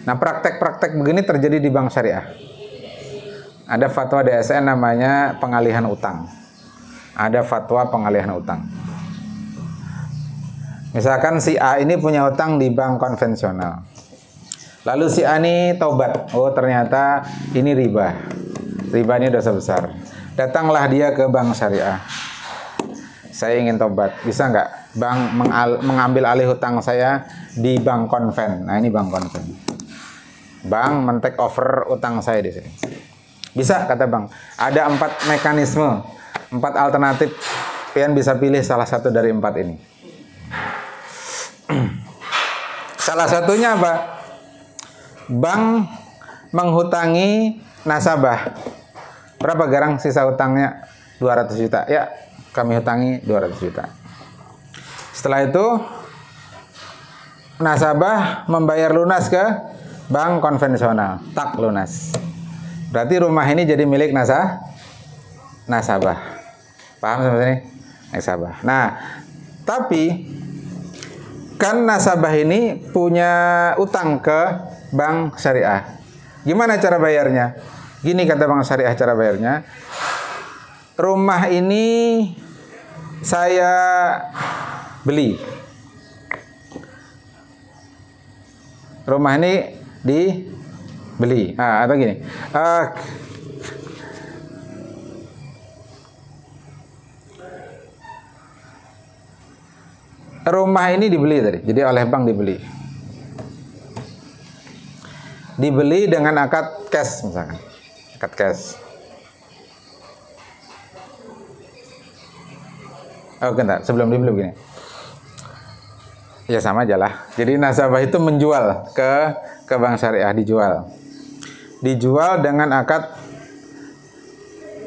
Nah, praktek-praktek begini terjadi di bank syariah. Ada fatwa DSN namanya pengalihan utang. Ada fatwa pengalihan utang. Misalkan si A ini punya utang di bank konvensional. Lalu si A ini taubat. Oh, ternyata ini riba. Riba ini dosa besar. Datanglah dia ke bank syariah. Saya ingin tobat, bisa nggak bank mengambil alih hutang saya di bank konven? Nah, ini bank konven. Bank men-take over utang saya di sini. Bisa, kata bank. Ada 4 mekanisme, 4 alternatif. Pian bisa pilih salah satu dari 4 ini. Salah satunya apa? Bank menghutangi nasabah. Berapa garang sisa hutangnya? 200 juta. Ya, kami hutangi 200 juta. Setelah itu nasabah membayar lunas ke bank konvensional. Tak lunas. Berarti rumah ini jadi milik nasabah. Paham sampai sini? Nasabah. Nah, tapi kan nasabah ini punya utang ke bank syariah. Gimana cara bayarnya? Gini kata bank syariah cara bayarnya. Rumah ini saya beli. Rumah ini dibeli. Atau gini. Rumah ini dibeli tadi. Jadi oleh bank dibeli. Dibeli dengan akad cash misalkan. Akad cash. Oh, bentar, sebelum dibeli begini. Ya sama aja lah. Jadi nasabah itu menjual ke bank syariah, dijual. Dijual dengan akad,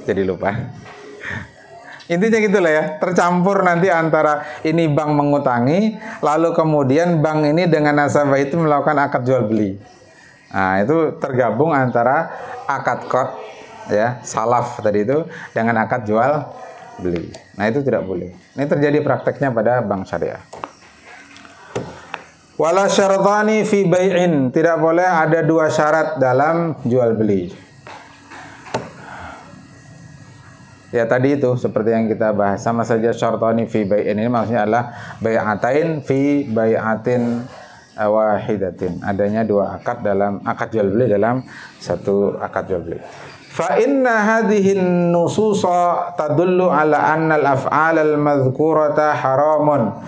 jadi lupa. Intinya gitulah ya, tercampur nanti antara ini bank mengutangi, lalu kemudian bank ini dengan nasabah itu melakukan akad jual beli. Nah, itu tergabung antara akad qard ya, salaf tadi itu dengan akad jual beli. Nah, itu tidak boleh. Ini terjadi prakteknya pada bank syariah. Wala syaratani fi bai'in, tidak boleh ada 2 syarat dalam jual beli. Ya tadi itu seperti yang kita bahas, sama saja syaratani fi bai'in ini maksudnya adalah bai'atain fi bai'atin wahidatin. Adanya 2 akad dalam akad jual beli dalam satu akad jual beli. Fa inna hadhihi nususa tadullu ala anna al-af'al al-madhkurata haramun.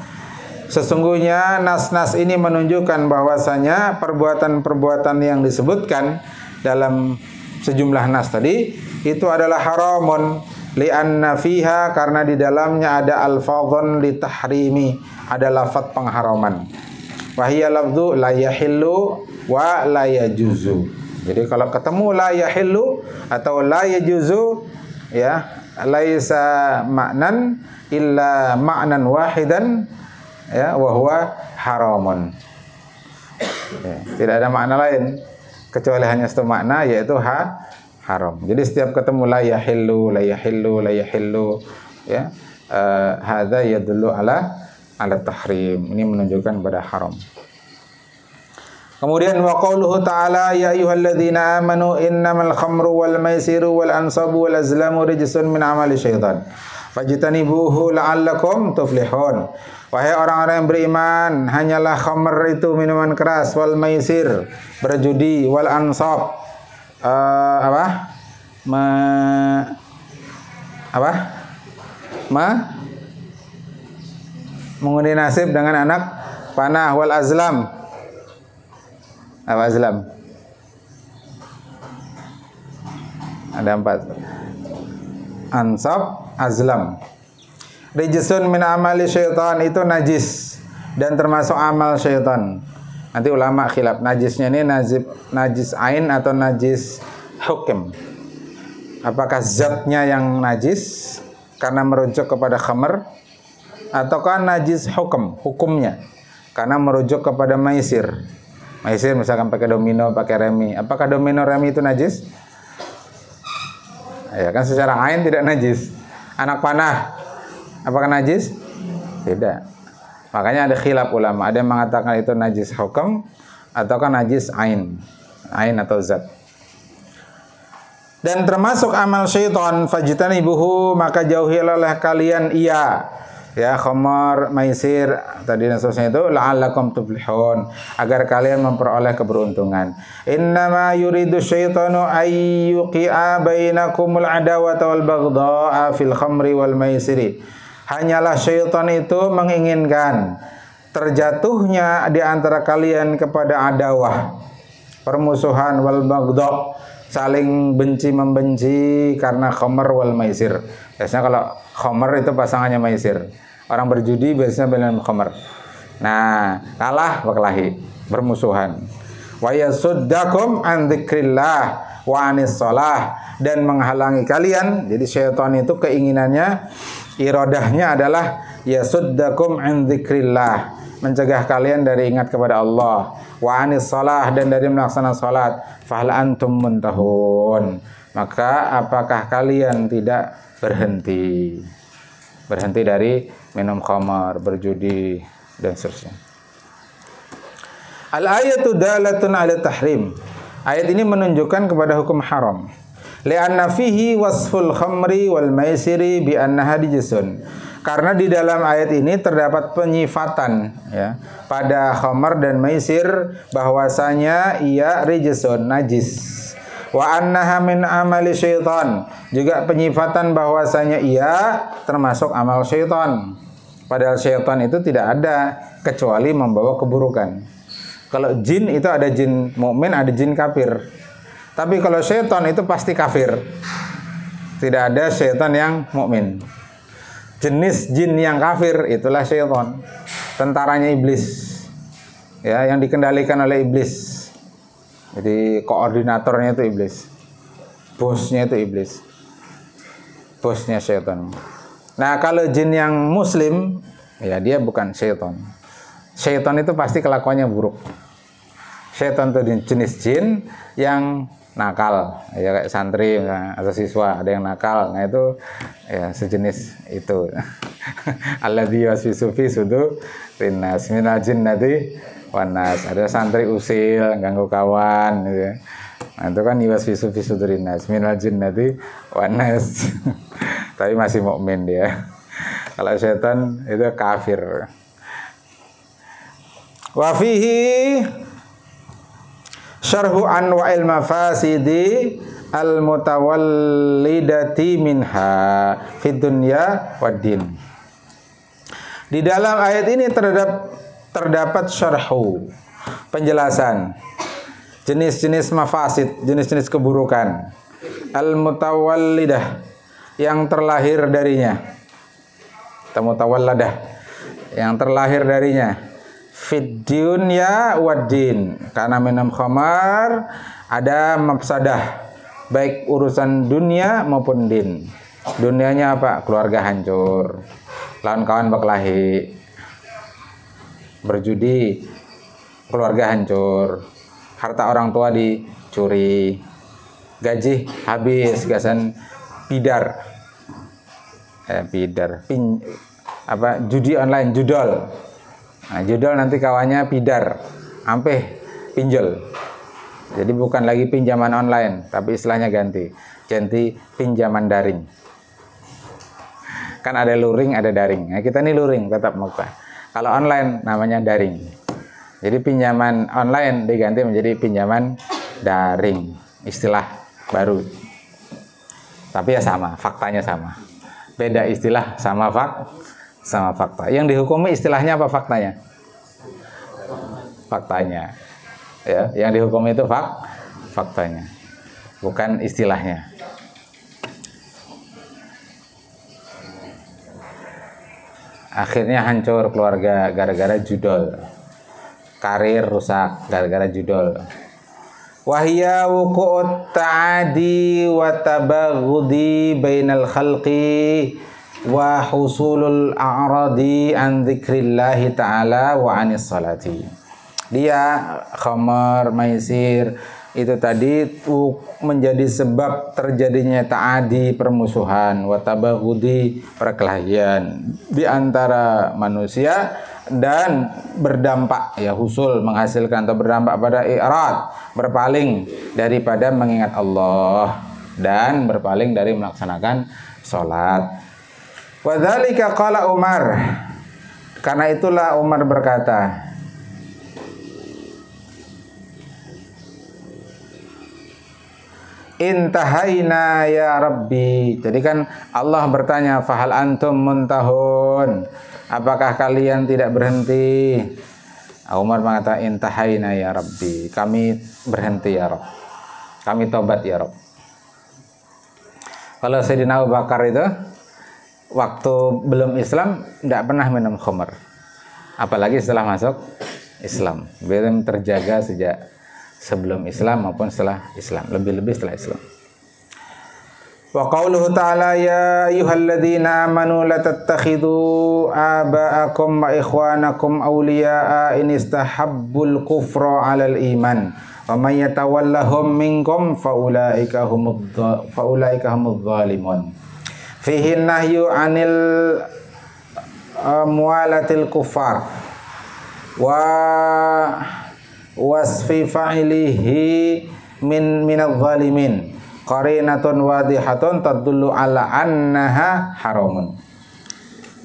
Sesungguhnya nas-nas ini menunjukkan bahwasanya perbuatan-perbuatan yang disebutkan dalam sejumlah nas tadi itu adalah haramun, li'anna fiha karena di dalamnya ada alfadhun li tahrimi, ada lafaz pengharaman. Wa hiya lafdhu la yahillu wa la yajuzu. Jadi kalau ketemu la yahillu atau la yajuzu, ya, laisa ma'nan illa ma'nan wahidan, ya, wa huwa haramun. Ya, tidak ada makna lain kecuali hanya satu makna, yaitu haram. Jadi setiap ketemu la yahillu, la yahillu, la yahillu, ya, hadza yadullu ala tahrim. Ini menunjukkan pada haram. Kemudian wa qauluhu ta'ala ya ayyuhalladzina amanu innamal khamru wal maisiru wal ansabu wal azlamu rijsun min amali syaitan fajtanibuhu la'allakum tuflihun. Wahai orang-orang yang beriman, hanyalah khamr itu minuman keras, wal maisir berjudi, wal ansab mengundi nasib dengan anak panah, wal azlam. Apa azlam? Ada 4. Ansab, azlam. Rijsun min amali syaitan, itu najis dan termasuk amal syaitan. Nanti ulama khilaf najisnya ini najis ain atau najis hukum. Apakah zatnya yang najis karena merujuk kepada khamr, ataukah najis hukumnya karena merujuk kepada maisir. Maisir misalkan pakai domino, pakai remi. Apakah domino remi itu najis? Ya kan secara ain tidak najis. Anak panah apakah najis? Tidak. Makanya ada khilaf ulama. Ada yang mengatakan itu najis hukum ataukah najis ain atau zat. Dan termasuk amal syaitan, fajtanibuhu, maka jauhilah oleh kalian ia, ya, khamar, maisir tadi dan seterusnya itu, la'allakum tuflihun, agar kalian memperoleh keberuntungan. Innama yuridu syaitanu ayyuqi'a bainakumul adawata wal baghdha'a fil khamri wal maisiri. Hanyalah syaitan itu menginginkan terjatuhnya di antara kalian kepada adawah, permusuhan, wal baghdha', saling benci-membenci karena khamr wal maisir. Biasanya kalau khamr itu pasangannya maisir. Orang berjudi biasanya bilang khamr. Nah, kalah berkelahi, bermusuhan. Wa yasuddakum an dzikrillah wa anis shalah, dan menghalangi kalian. Jadi syaitan itu keinginannya, iradahnya adalah yasuddakum an dzikrillah, mencegah kalian dari ingat kepada Allah, wa anis shalah, dan dari melaksanakan salat. Fahal antum muntahun, maka apakah kalian tidak berhenti dari minum khamar, berjudi dan seterusnya. Al-ayatu dalatun ala tahrim. Ayat ini menunjukkan kepada hukum haram. Li'anna fihi wasful khamri wal maisiri bi annaha rijsun. Karena di dalam ayat ini terdapat penyifatan, ya, pada khamar dan maisir bahwasanya ia rijsun, najis. Wa annaha min amali syaitan, juga penyifatan bahwasanya ia termasuk amal syaitan. Padahal syaitan itu tidak ada kecuali membawa keburukan. Kalau jin itu ada jin mukmin, ada jin kafir. Tapi kalau syaitan itu pasti kafir. Tidak ada syaitan yang mukmin. Jenis jin yang kafir itulah syaitan, tentaranya iblis, ya, yang dikendalikan oleh iblis. Jadi koordinatornya itu iblis, bosnya itu iblis, bosnya syaitan. Nah, kalau jin yang muslim, ya dia bukan syaitan. Syaitan itu pasti kelakuannya buruk. Syaitan itu jenis jin yang nakal, ya, kayak santri atau siswa ada yang nakal. Nah itu ya sejenis itu. Alladzi waswisu fi sudurin nas minal jinnati wan nas. Ada santri usil, ganggu kawan gitu. Nah itu kan waswisu fi sudurin nas minal jinnati wan nas. Tapi masih mukmin dia. Kalau setan itu kafir. Wa fihi syarhu anwa'il mafasidi al-mutawallidati minha fid dunya wad din. Di dalam ayat ini terdapat syarhu, penjelasan jenis-jenis mafasid, jenis-jenis keburukan, al-mutawallidah, yang terlahir darinya. Mutawalladah, yang terlahir darinya. Fid dunya waddin, karena minum khamar ada mafsadah, baik urusan dunia maupun din. Dunianya apa? Keluarga hancur, lawan kawan berkelahi, berjudi, keluarga hancur, harta orang tua dicuri, gaji habis, gasan pidar, judi online, judol. Nah, judol nanti kawannya pidar, ampe pinjol. Jadi bukan lagi pinjaman online, tapi istilahnya ganti pinjaman daring. Kan ada luring, ada daring. Nah, kita ini luring tetap muka. Kalau online namanya daring. Jadi pinjaman online diganti menjadi pinjaman daring. Istilah baru. Tapi ya sama, faktanya sama. Beda istilah sama fakta. Yang dihukumi istilahnya apa faktanya? Faktanya. Ya, yang dihukumi itu faktanya. Bukan istilahnya. Akhirnya hancur keluarga gara-gara judol. Karir rusak gara-gara judol. Wahya wuqu'ut ta'adi wa tabaghudi bainal khalqi wa husulul a'radi an dzikrillahi ta'ala wa anis salati. Dia khamar, maisir itu tadi menjadi sebab terjadinya ta'adi, permusuhan, wa tabaghudi, perkelahian di antara manusia, dan berdampak ya husul, menghasilkan atau berdampak pada i'rad, berpaling daripada mengingat Allah dan berpaling dari melaksanakan sholat. Wadzalika qala Umar, karena itulah Umar berkata, intahaina ya Rabbi. Jadi kan Allah bertanya, fahal antum muntahun, apakah kalian tidak berhenti? Umar mengatakan, intahaina ya Rabbi, kami berhenti ya Rabb, kami tobat ya Rabb. Kalau Sayyidina Abu Bakar itu waktu belum Islam tidak pernah minum khamar, apalagi setelah masuk Islam. Beliau terjaga sejak sebelum Islam maupun setelah Islam, lebih-lebih setelah Islam. Wa qauluhu ta'ala ya ayyuhalladzina amanu la tattakhidhu aba'akum wa ikhwanakum awliya'a in istahabbul kufra 'alal iman wa may yatawallahum minkum faulaika humudz zalimun. Fihi nahyu 'anil muwalatil kuffar wa wasfi fa'ilihi minadh zalimin qarinatun wadihatun tadullu ala annaha haramun.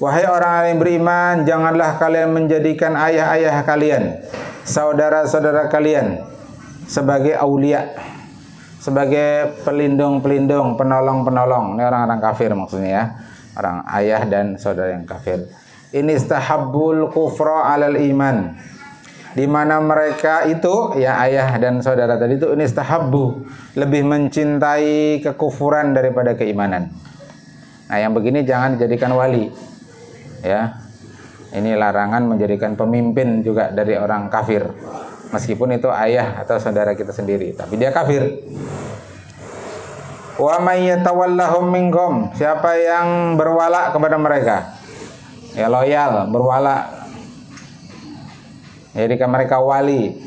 Wahai orang yang beriman, janganlah kalian menjadikan ayah-ayah kalian, saudara-saudara kalian sebagai aulia, sebagai pelindung-pelindung, penolong-penolong. Ini orang-orang kafir maksudnya ya, orang ayah dan saudara yang kafir. Ini istahabbul kufra 'alal iman, di mana mereka itu ya ayah dan saudara tadi itu inistahabbu, lebih mencintai kekufuran daripada keimanan. Nah, yang begini jangan dijadikan wali. Ya. Ini larangan menjadikan pemimpin juga dari orang kafir. Meskipun itu ayah atau saudara kita sendiri, tapi dia kafir. Wa may yatawallahum minkum, siapa yang berwala kepada mereka? Ya loyal, berwala. Jadi mereka wali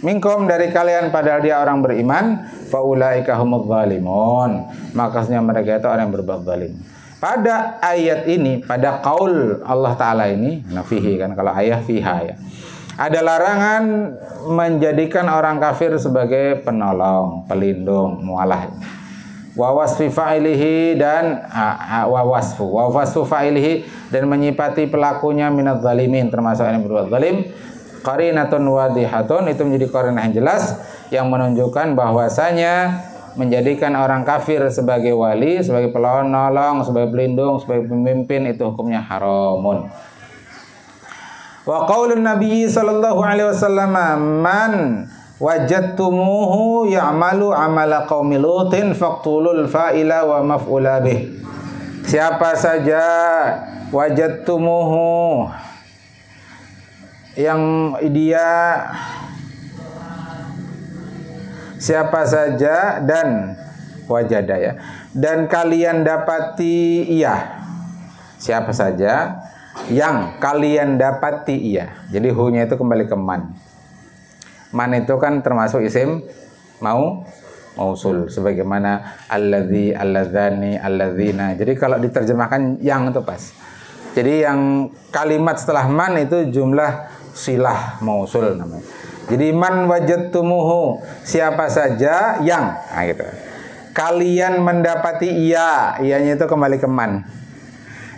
minkum, dari kalian, padahal dia orang beriman, faulaika humudz zalimun, makanya mereka itu orang yang berbuat zalim. Pada ayat ini, pada qaul Allah Ta'ala ini, nafihi kan, kalau ayah fiha ya, ada larangan menjadikan orang kafir sebagai penolong, pelindung, mualah. Wa wasfi fa'ilihi, dan wa wasfu fa'ilihi, dan menyifati pelakunya minadz zalimin, termasuk yang berbuat zalim. Qarinatun wadihatun, itu menjadi qarinah yang jelas yang menunjukkan bahwasanya menjadikan orang kafir sebagai wali, sebagai penolong, sebagai pelindung, sebagai pemimpin itu hukumnya haramun. Wa qaulun Nabi sallallahu alaihi wasallam, man wajadtumuhu ya'malu amala qaumi lutin faqtulul fa'ila wa maf'ula bih. Siapa saja wajadtumuhu yang dia siapa saja dan wajada ya, dan kalian dapati ia. Siapa saja yang kalian dapati ia. Jadi hu-nya itu kembali ke man. Man itu kan termasuk isim mausul sebagaimana alladzi, alladzani, alladzina. Jadi kalau diterjemahkan yang itu pas. Jadi yang kalimat setelah man itu jumlah silah mausul namanya. Jadi man wajadtumuhu, siapa saja yang, nah gitu. Kalian mendapati ia, ianya itu kembali ke man.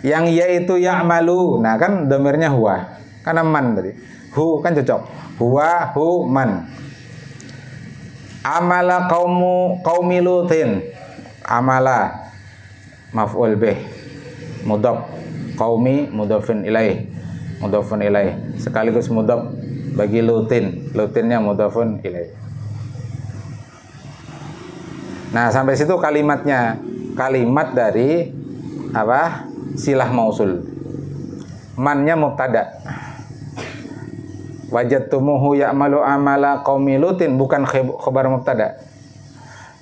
Yang ia itu ya'malu, nah kan dhamirnya huwa. Karena man tadi. Hu kan cocok. Huwa, hu, man. Amala qaumi lutin. Amala maf'ul bih. Mudhaf. Qaumi mudhafun ilaih. Mudhafun ilaih. Sekaligus mudhaf bagi lutin. Lutinnya mudhafun ilaih. Nah, sampai situ kalimatnya. Kalimat dari apa? Silah mausul. Mannya mubtada. Wajadtumuhu ya'malu amala qaumi lutin, bukan khabar mubtada,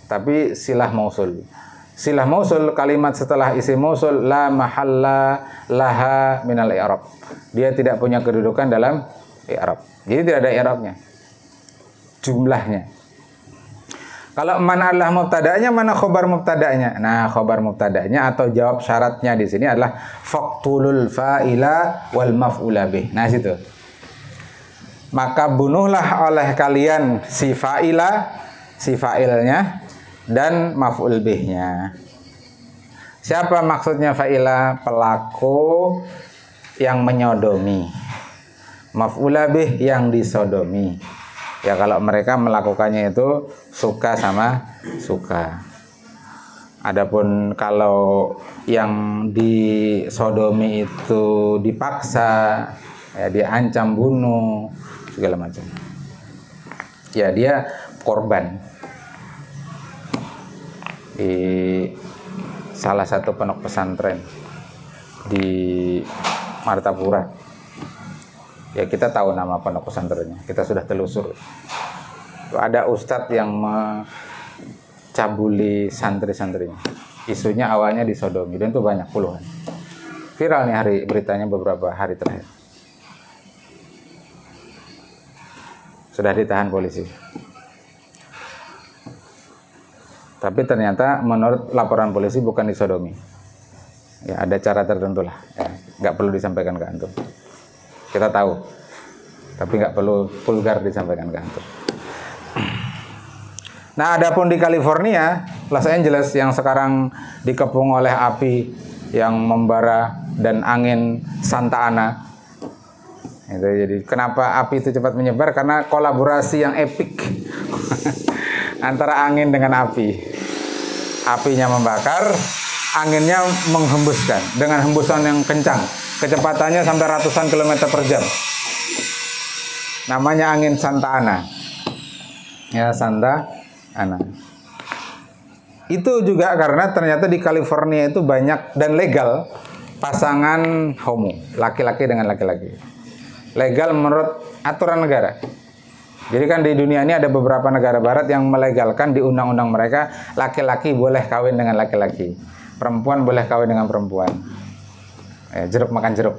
tapi silah mausul. Silah mausul kalimat setelah isim mausul la mahalla laha minal i'rab. Dia tidak punya kedudukan dalam i'rab. Jadi tidak ada i'rabnya. Jumlahnya. Kalau man adalah mubtada'nya, mana khabar mubtada'nya? Nah, khabar mubtada'nya atau jawab syaratnya di sini adalah faqtulul fa'ila wal maf'ula bih. Nah, situ. Maka bunuhlah oleh kalian si fa'ila, si fa'ilnya, dan maf'ul bihnya. Siapa maksudnya fa'ila? Pelaku yang menyodomi. Maf'ula bih yang disodomi. Ya kalau mereka melakukannya itu suka sama suka. Adapun kalau yang disodomi itu dipaksa, ya diancam bunuh, segala macam. Ya dia korban. Di salah satu pondok pesantren di Martapura. Ya kita tahu nama pondok pesantrennya. Kita sudah telusur. Ada ustadz yang mencabuli santri-santrinya. Isunya awalnya disodomi dan itu banyak puluhan. Viral nih beritanya beberapa hari terakhir. Sudah ditahan polisi. Tapi ternyata menurut laporan polisi bukan disodomi. Ya ada cara tertentu lah. Ya, nggak perlu disampaikan ke antum. Kita tahu, tapi nggak perlu vulgar disampaikan ke antum. Nah, adapun di California, Los Angeles yang sekarang dikepung oleh api yang membara dan angin Santa Ana. Itu jadi kenapa api itu cepat menyebar? Karena kolaborasi yang epik antara angin dengan api. Apinya membakar, anginnya menghembuskan dengan hembusan yang kencang. Kecepatannya sampai ratusan kilometer per jam. Namanya angin Santa Ana. Ya, Santa Ana. Itu juga karena ternyata di California itu banyak dan legal pasangan homo, laki-laki dengan laki-laki. Legal menurut aturan negara. Jadi kan di dunia ini ada beberapa negara barat yang melegalkan di undang-undang mereka laki-laki boleh kawin dengan laki-laki, perempuan boleh kawin dengan perempuan. Jeruk makan jeruk.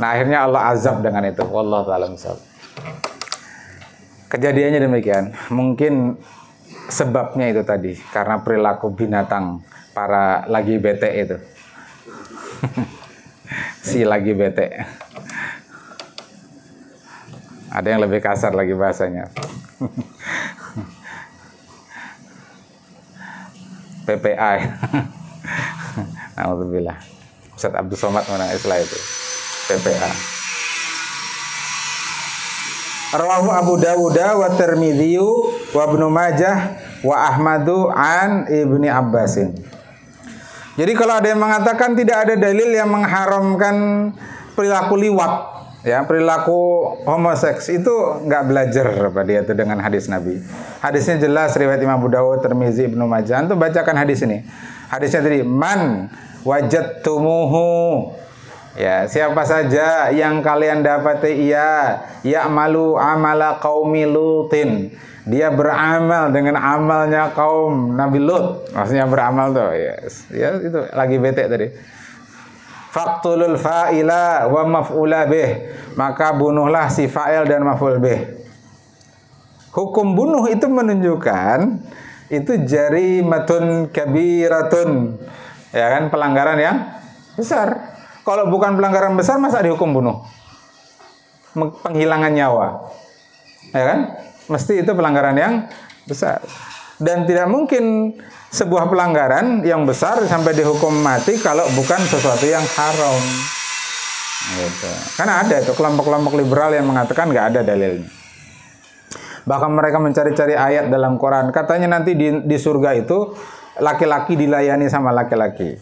Nah akhirnya Allah azab dengan itu. Wallahu ta'ala misal. Kejadiannya demikian. Mungkin sebabnya itu tadi karena perilaku binatang para lagi bete itu. Si lagi bete. Ada yang lebih kasar lagi bahasanya. PPA. Alhamdulillah. Ustaz Abdul Somad menang istilah itu. PPA. Rawahu Abu Dawud wa Tirmidzi wa Ibnu Majah wa Ahmadu an Ibni Abbasin. Jadi kalau ada yang mengatakan tidak ada dalil yang mengharamkan perilaku liwat, ya perilaku homoseks itu nggak belajar apa dia itu dengan hadis Nabi. Hadisnya jelas riwayat Imam Abu Dawud, Tirmizi, Ibnu Majah. Antum bacakan hadis ini. Hadisnya tadi man wajadtumuhu, ya siapa saja yang kalian dapati ia ya'malu amala qaumi Lutin, dia beramal dengan amalnya kaum Nabi Lut. Maksudnya beramal tuh ya itu lagi bete tadi. Faqtulul fa'ila wa maf'ula bih, maka bunuhlah si fa'il dan maf'ul bih. Hukum bunuh itu menunjukkan itu jarimatun kabiratun, ya kan, pelanggaran yang besar. Kalau bukan pelanggaran besar masa dihukum bunuh? Penghilangan nyawa, ya kan? Mesti itu pelanggaran yang besar. Dan tidak mungkin sebuah pelanggaran yang besar sampai dihukum mati kalau bukan sesuatu yang haram. Gitu. Karena ada itu kelompok-kelompok liberal yang mengatakan nggak ada dalilnya. Bahkan mereka mencari-cari ayat dalam Quran. Katanya nanti di surga itu laki-laki dilayani sama laki-laki.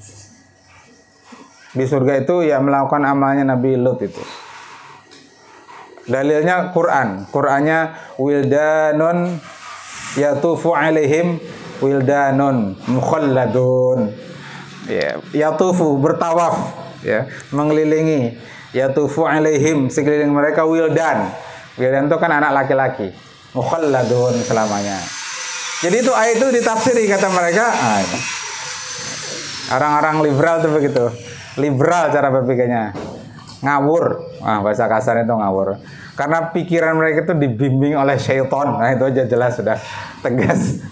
Di surga itu ya melakukan amalnya Nabi Lut itu. Dalilnya Quran. Qurannya wildanun yatufu alaihim wildanun mukhalladun. Ya, yatufu bertawaf, ya, mengelilingi. Yatufu alaihim, sekeliling mereka wildan. Wildan itu kan anak laki-laki. Mukhalladun, selamanya. Jadi itu ayat itu ditafsiri kata mereka. Orang-orang liberal itu begitu. Liberal cara berpikirnya. Ngawur. Bahasa kasarnya itu ngawur. Karena pikiran mereka itu dibimbing oleh syaitan. Nah itu aja jelas sudah tegas.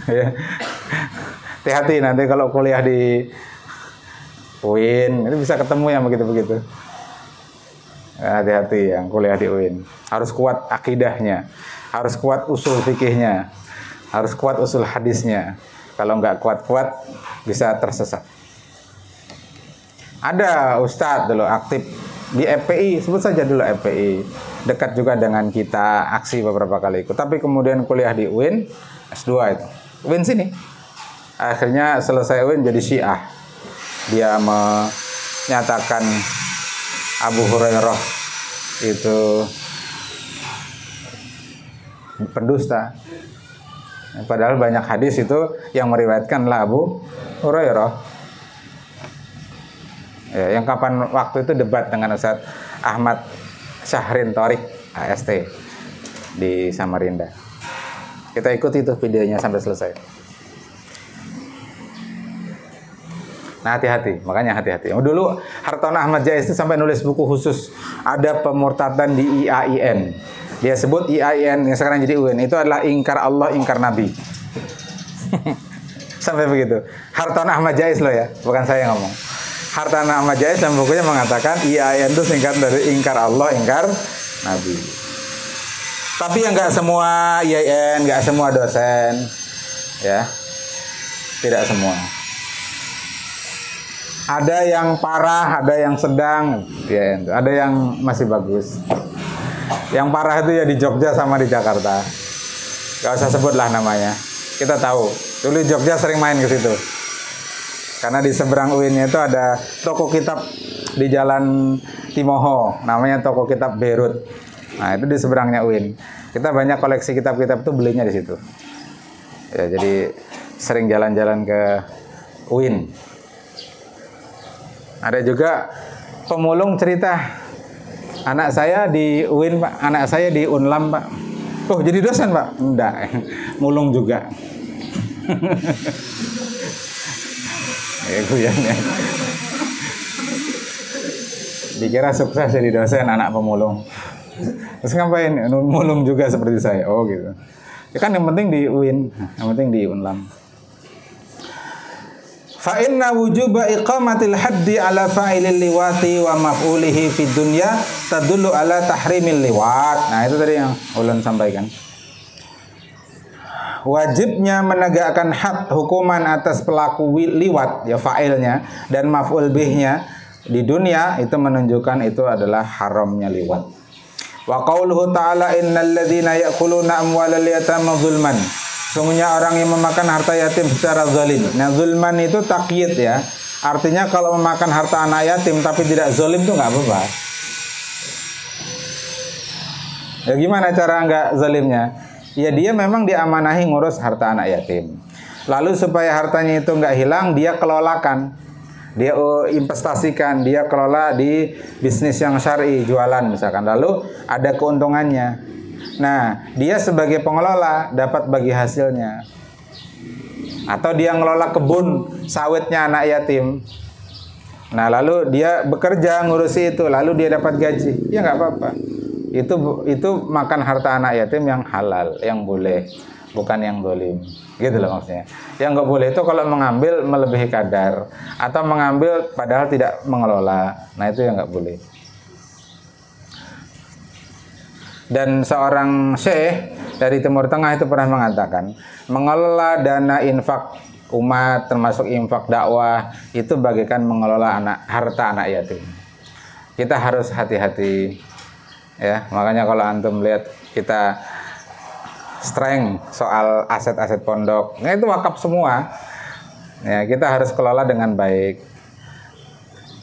Hati-hati nanti kalau kuliah di UIN itu bisa ketemu yang begitu-begitu. Hati-hati yang kuliah di UIN. Harus kuat akidahnya, harus kuat usul fikihnya, harus kuat usul hadisnya. Kalau nggak kuat-kuat bisa tersesat. Ada ustadz dulu aktif di FPI, sebut saja dulu FPI. Dekat juga dengan kita, aksi beberapa kali ikut. Tapi kemudian kuliah di UIN, S2 itu. UIN sini. Akhirnya selesai UIN jadi Syiah. Dia menyatakan Abu Hurairah itu pendusta. Padahal banyak hadis itu yang meriwayatkanlah Abu Hurairah. Ya, yang kapan waktu itu debat dengan Ustaz Ahmad Syahrin Thorik AST di Samarinda. Kita ikuti itu videonya sampai selesai. Nah hati-hati, makanya hati-hati. Dulu Hartono Ahmad Jais itu sampai nulis buku khusus. Ada pemurtadan di IAIN. Dia sebut IAIN yang sekarang jadi UIN itu adalah ingkar Allah, ingkar Nabi. Sampai begitu. Hartono Ahmad Jais loh ya, bukan saya yang ngomong. Hartono Ahmad Jais dalam bukunya mengatakan IAIN itu singkat dari ingkar Allah, ingkar Nabi. Tapi yang nggak semua IAIN, nggak semua dosen, ya, tidak semua. Ada yang parah, ada yang sedang, ya, ada yang masih bagus. Yang parah itu ya di Jogja sama di Jakarta. Gak usah sebutlah namanya. Kita tahu. Dulu Jogja sering main ke situ. Karena di seberang UIN-nya itu ada toko kitab di Jalan Timoho, namanya toko kitab Beirut. Nah, itu di seberangnya UIN. Kita banyak koleksi kitab-kitab itu belinya di situ. Ya, jadi sering jalan-jalan ke UIN. Ada juga pemulung cerita, anak saya di UIN Pak, anak saya di Unlam Pak. Oh jadi dosen Pak? Enggak, mulung juga. Ya guyannya. Dikira sukses jadi dosen anak pemulung. Terus ngapain? Mulung juga seperti saya. Oh gitu. Ya kan yang penting di UIN, yang penting di Unlam. Fa inna wujuba iqamatil haddi ala fa'ilil liwati wa maf'ulihi fid dunya tadullu ala tahrimil liwat. Nah, itu tadi yang ulun sampaikan. Wajibnya menegakkan had hukuman atas pelaku liwat, ya fa'ilnya, dan maf'ul bihnya di dunia itu menunjukkan itu adalah haramnya liwat. Wa qauluhu ta'ala innal ladzina ya'kuluna amwalal yatama zulman. Sungguhnya orang yang memakan harta yatim secara zalim. Nah, zulman itu takyid ya. Artinya kalau memakan harta anak yatim tapi tidak zalim itu nggak apa-apa. Ya gimana cara nggak zalimnya? Ya dia memang diamanahi ngurus harta anak yatim. Lalu supaya hartanya itu nggak hilang, dia kelolakan. Dia investasikan, dia kelola di bisnis yang syar'i, jualan misalkan. Lalu ada keuntungannya. Nah, dia sebagai pengelola dapat bagi hasilnya. Atau dia ngelola kebun sawitnya anak yatim. Nah, lalu dia bekerja ngurusi itu, lalu dia dapat gaji. Ya nggak apa-apa. Itu makan harta anak yatim yang halal, yang boleh, bukan yang dolim. Gitu loh maksudnya. Yang nggak boleh itu kalau mengambil melebihi kadar atau mengambil padahal tidak mengelola. Nah, itu yang nggak boleh. Dan seorang syekh dari Timur Tengah itu pernah mengatakan, mengelola dana infak umat termasuk infak dakwah itu bagaikan mengelola harta anak yatim. Kita harus hati-hati. Ya, makanya kalau antum lihat kita strength soal aset-aset pondok, nah itu wakaf semua. Ya, kita harus kelola dengan baik.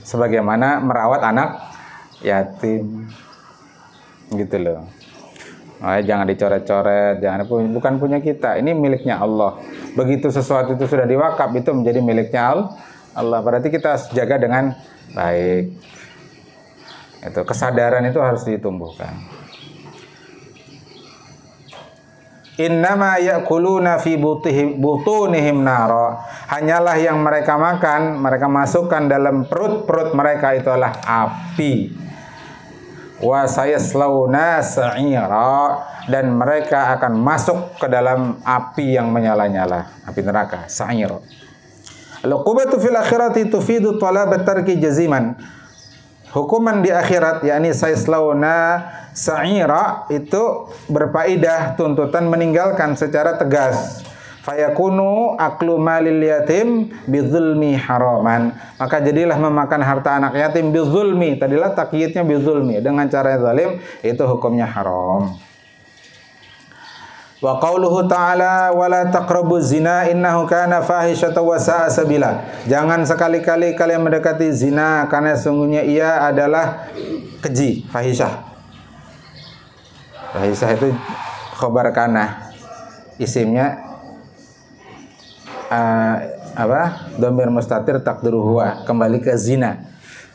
Sebagaimana merawat anak yatim. Gitu loh. Jangan dicoret-coret, bukan punya kita. Ini miliknya Allah. Begitu sesuatu itu sudah diwakaf, itu menjadi miliknya Allah. Berarti kita jaga dengan baik. Itu kesadaran itu harus ditumbuhkan. Innama ya'kuluna fi butunihim nara. Hanyalah yang mereka makan, mereka masukkan dalam perut-perut mereka itu adalah api. Wa sayaslawna sa'ira, dan mereka akan masuk ke dalam api yang menyala-nyala, api neraka, sa'ir. Al-uqubatu fil akhirati tufidu talabat tarki jaziman. Hukuman di akhirat, yakni sayaslawna sa'ira, itu berfaedah tuntutan meninggalkan secara tegas. Fayakunu aklu malil yatim bizulmi haraman. Maka jadilah memakan harta anak yatim bizulmi. Tadilah takyidnya bizulmi, dengan cara yang zalim, itu hukumnya haram. Wa qauluhu ta'ala wala taqrabuz zina innahu kana fahishatan wa sa'a sabila. Jangan sekali-kali kalian mendekati zina karena sungguhnya ia adalah keji, fahisyah. Fahisyah itu khobar kana. Isimnya dhamir mustatir takdiruhu huwa, kembali ke zina.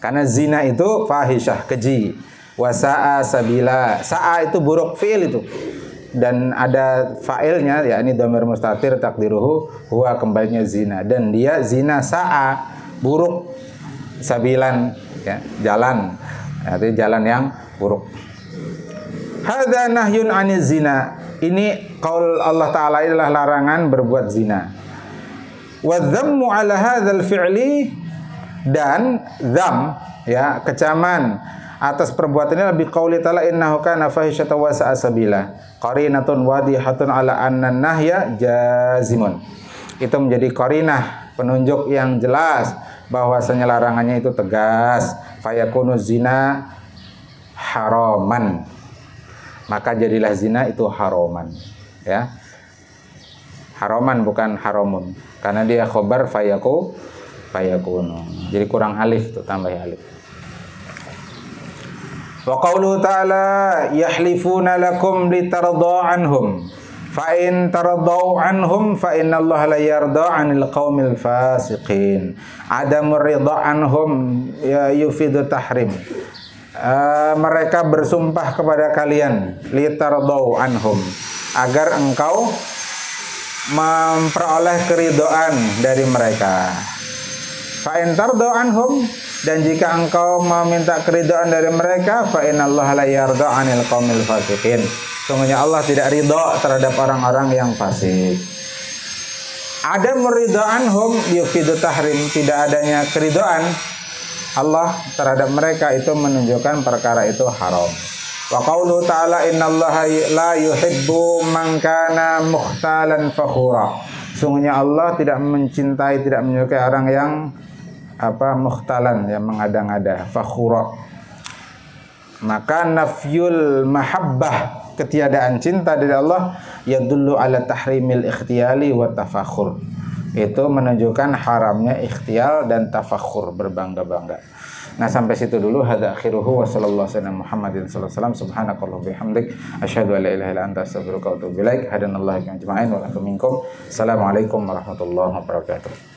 Karena zina itu fahisyah, keji. Wa sa'a sabila. Sa'a itu buruk, fi'il itu. Dan ada fa'ilnya, yakni dhamir mustatir takdiruhu huwa, kembalinya zina. Dan dia zina sa'a, buruk, sabilan, ya, jalan. Artinya jalan yang buruk. Hadza nahyun 'aniz zina. Ini qaul Allah Ta'ala adalah larangan berbuat zina. Wa dhammu 'ala hadzal fi'li, dan dzam, ya, kecaman atas perbuatan ini lebih qauli ta'ala innahu kana fahisyatan wa sa'a sabila. Qarinatun wadihatun 'ala anna nahya jazimun. Itu menjadi qarinah, penunjuk yang jelas bahwasanya larangannya itu tegas. Fayakunu zina haraman. Maka jadilah zina itu haraman, ya. Haraman bukan haramun. Karena dia khobar fayakunu. Jadi kurang alif tuh, tambah alif. Wa qauluhu ta'ala yahlifuna lakum litarda anhum fa in taradau anhum fa innallaha la yarda 'anil qaumil fasiqin. Adamur ridha anhum ya yufidu tahrim. Mereka bersumpah kepada kalian litardau anhum, agar engkau memperoleh keridhaan dari mereka. Fa in tardau anhum, dan jika engkau meminta keridhaan dari mereka, fa innallaha la yarda 'anil qaumil fasiqin. Sungguhnya Allah tidak ridha terhadap orang-orang yang fasik. Ada meridhaan hum yufidu tahrim, tidak adanya keridhaan Allah terhadap mereka itu menunjukkan perkara itu haram. Wa qauluhu ta'ala innallaha la yuhibbu man kana mukhtalan fakhura. Sungguhnya Allah tidak mencintai, tidak menyukai orang yang mukhtalan, yang mengada-ngada, fakhura. Maka nafyul mahabbah, ketiadaan cinta dari Allah, yadullu ala tahrimil ikhtiyali wa tafakhur. Itu menunjukkan haramnya ikhtial dan tafakhur, berbangga-bangga. Nah, sampai situ dulu. Hadza akhiruhu wa sallallahu alaihi Muhammadin sallallahu alaihi wasallam. Subhanakallah bihamdik asyhadu an la ilaha illa anta astaghfiruka wa atubu ilaik. Hadanallahu ajma'in wa lakum minkum. Assalamualaikum warahmatullahi wabarakatuh.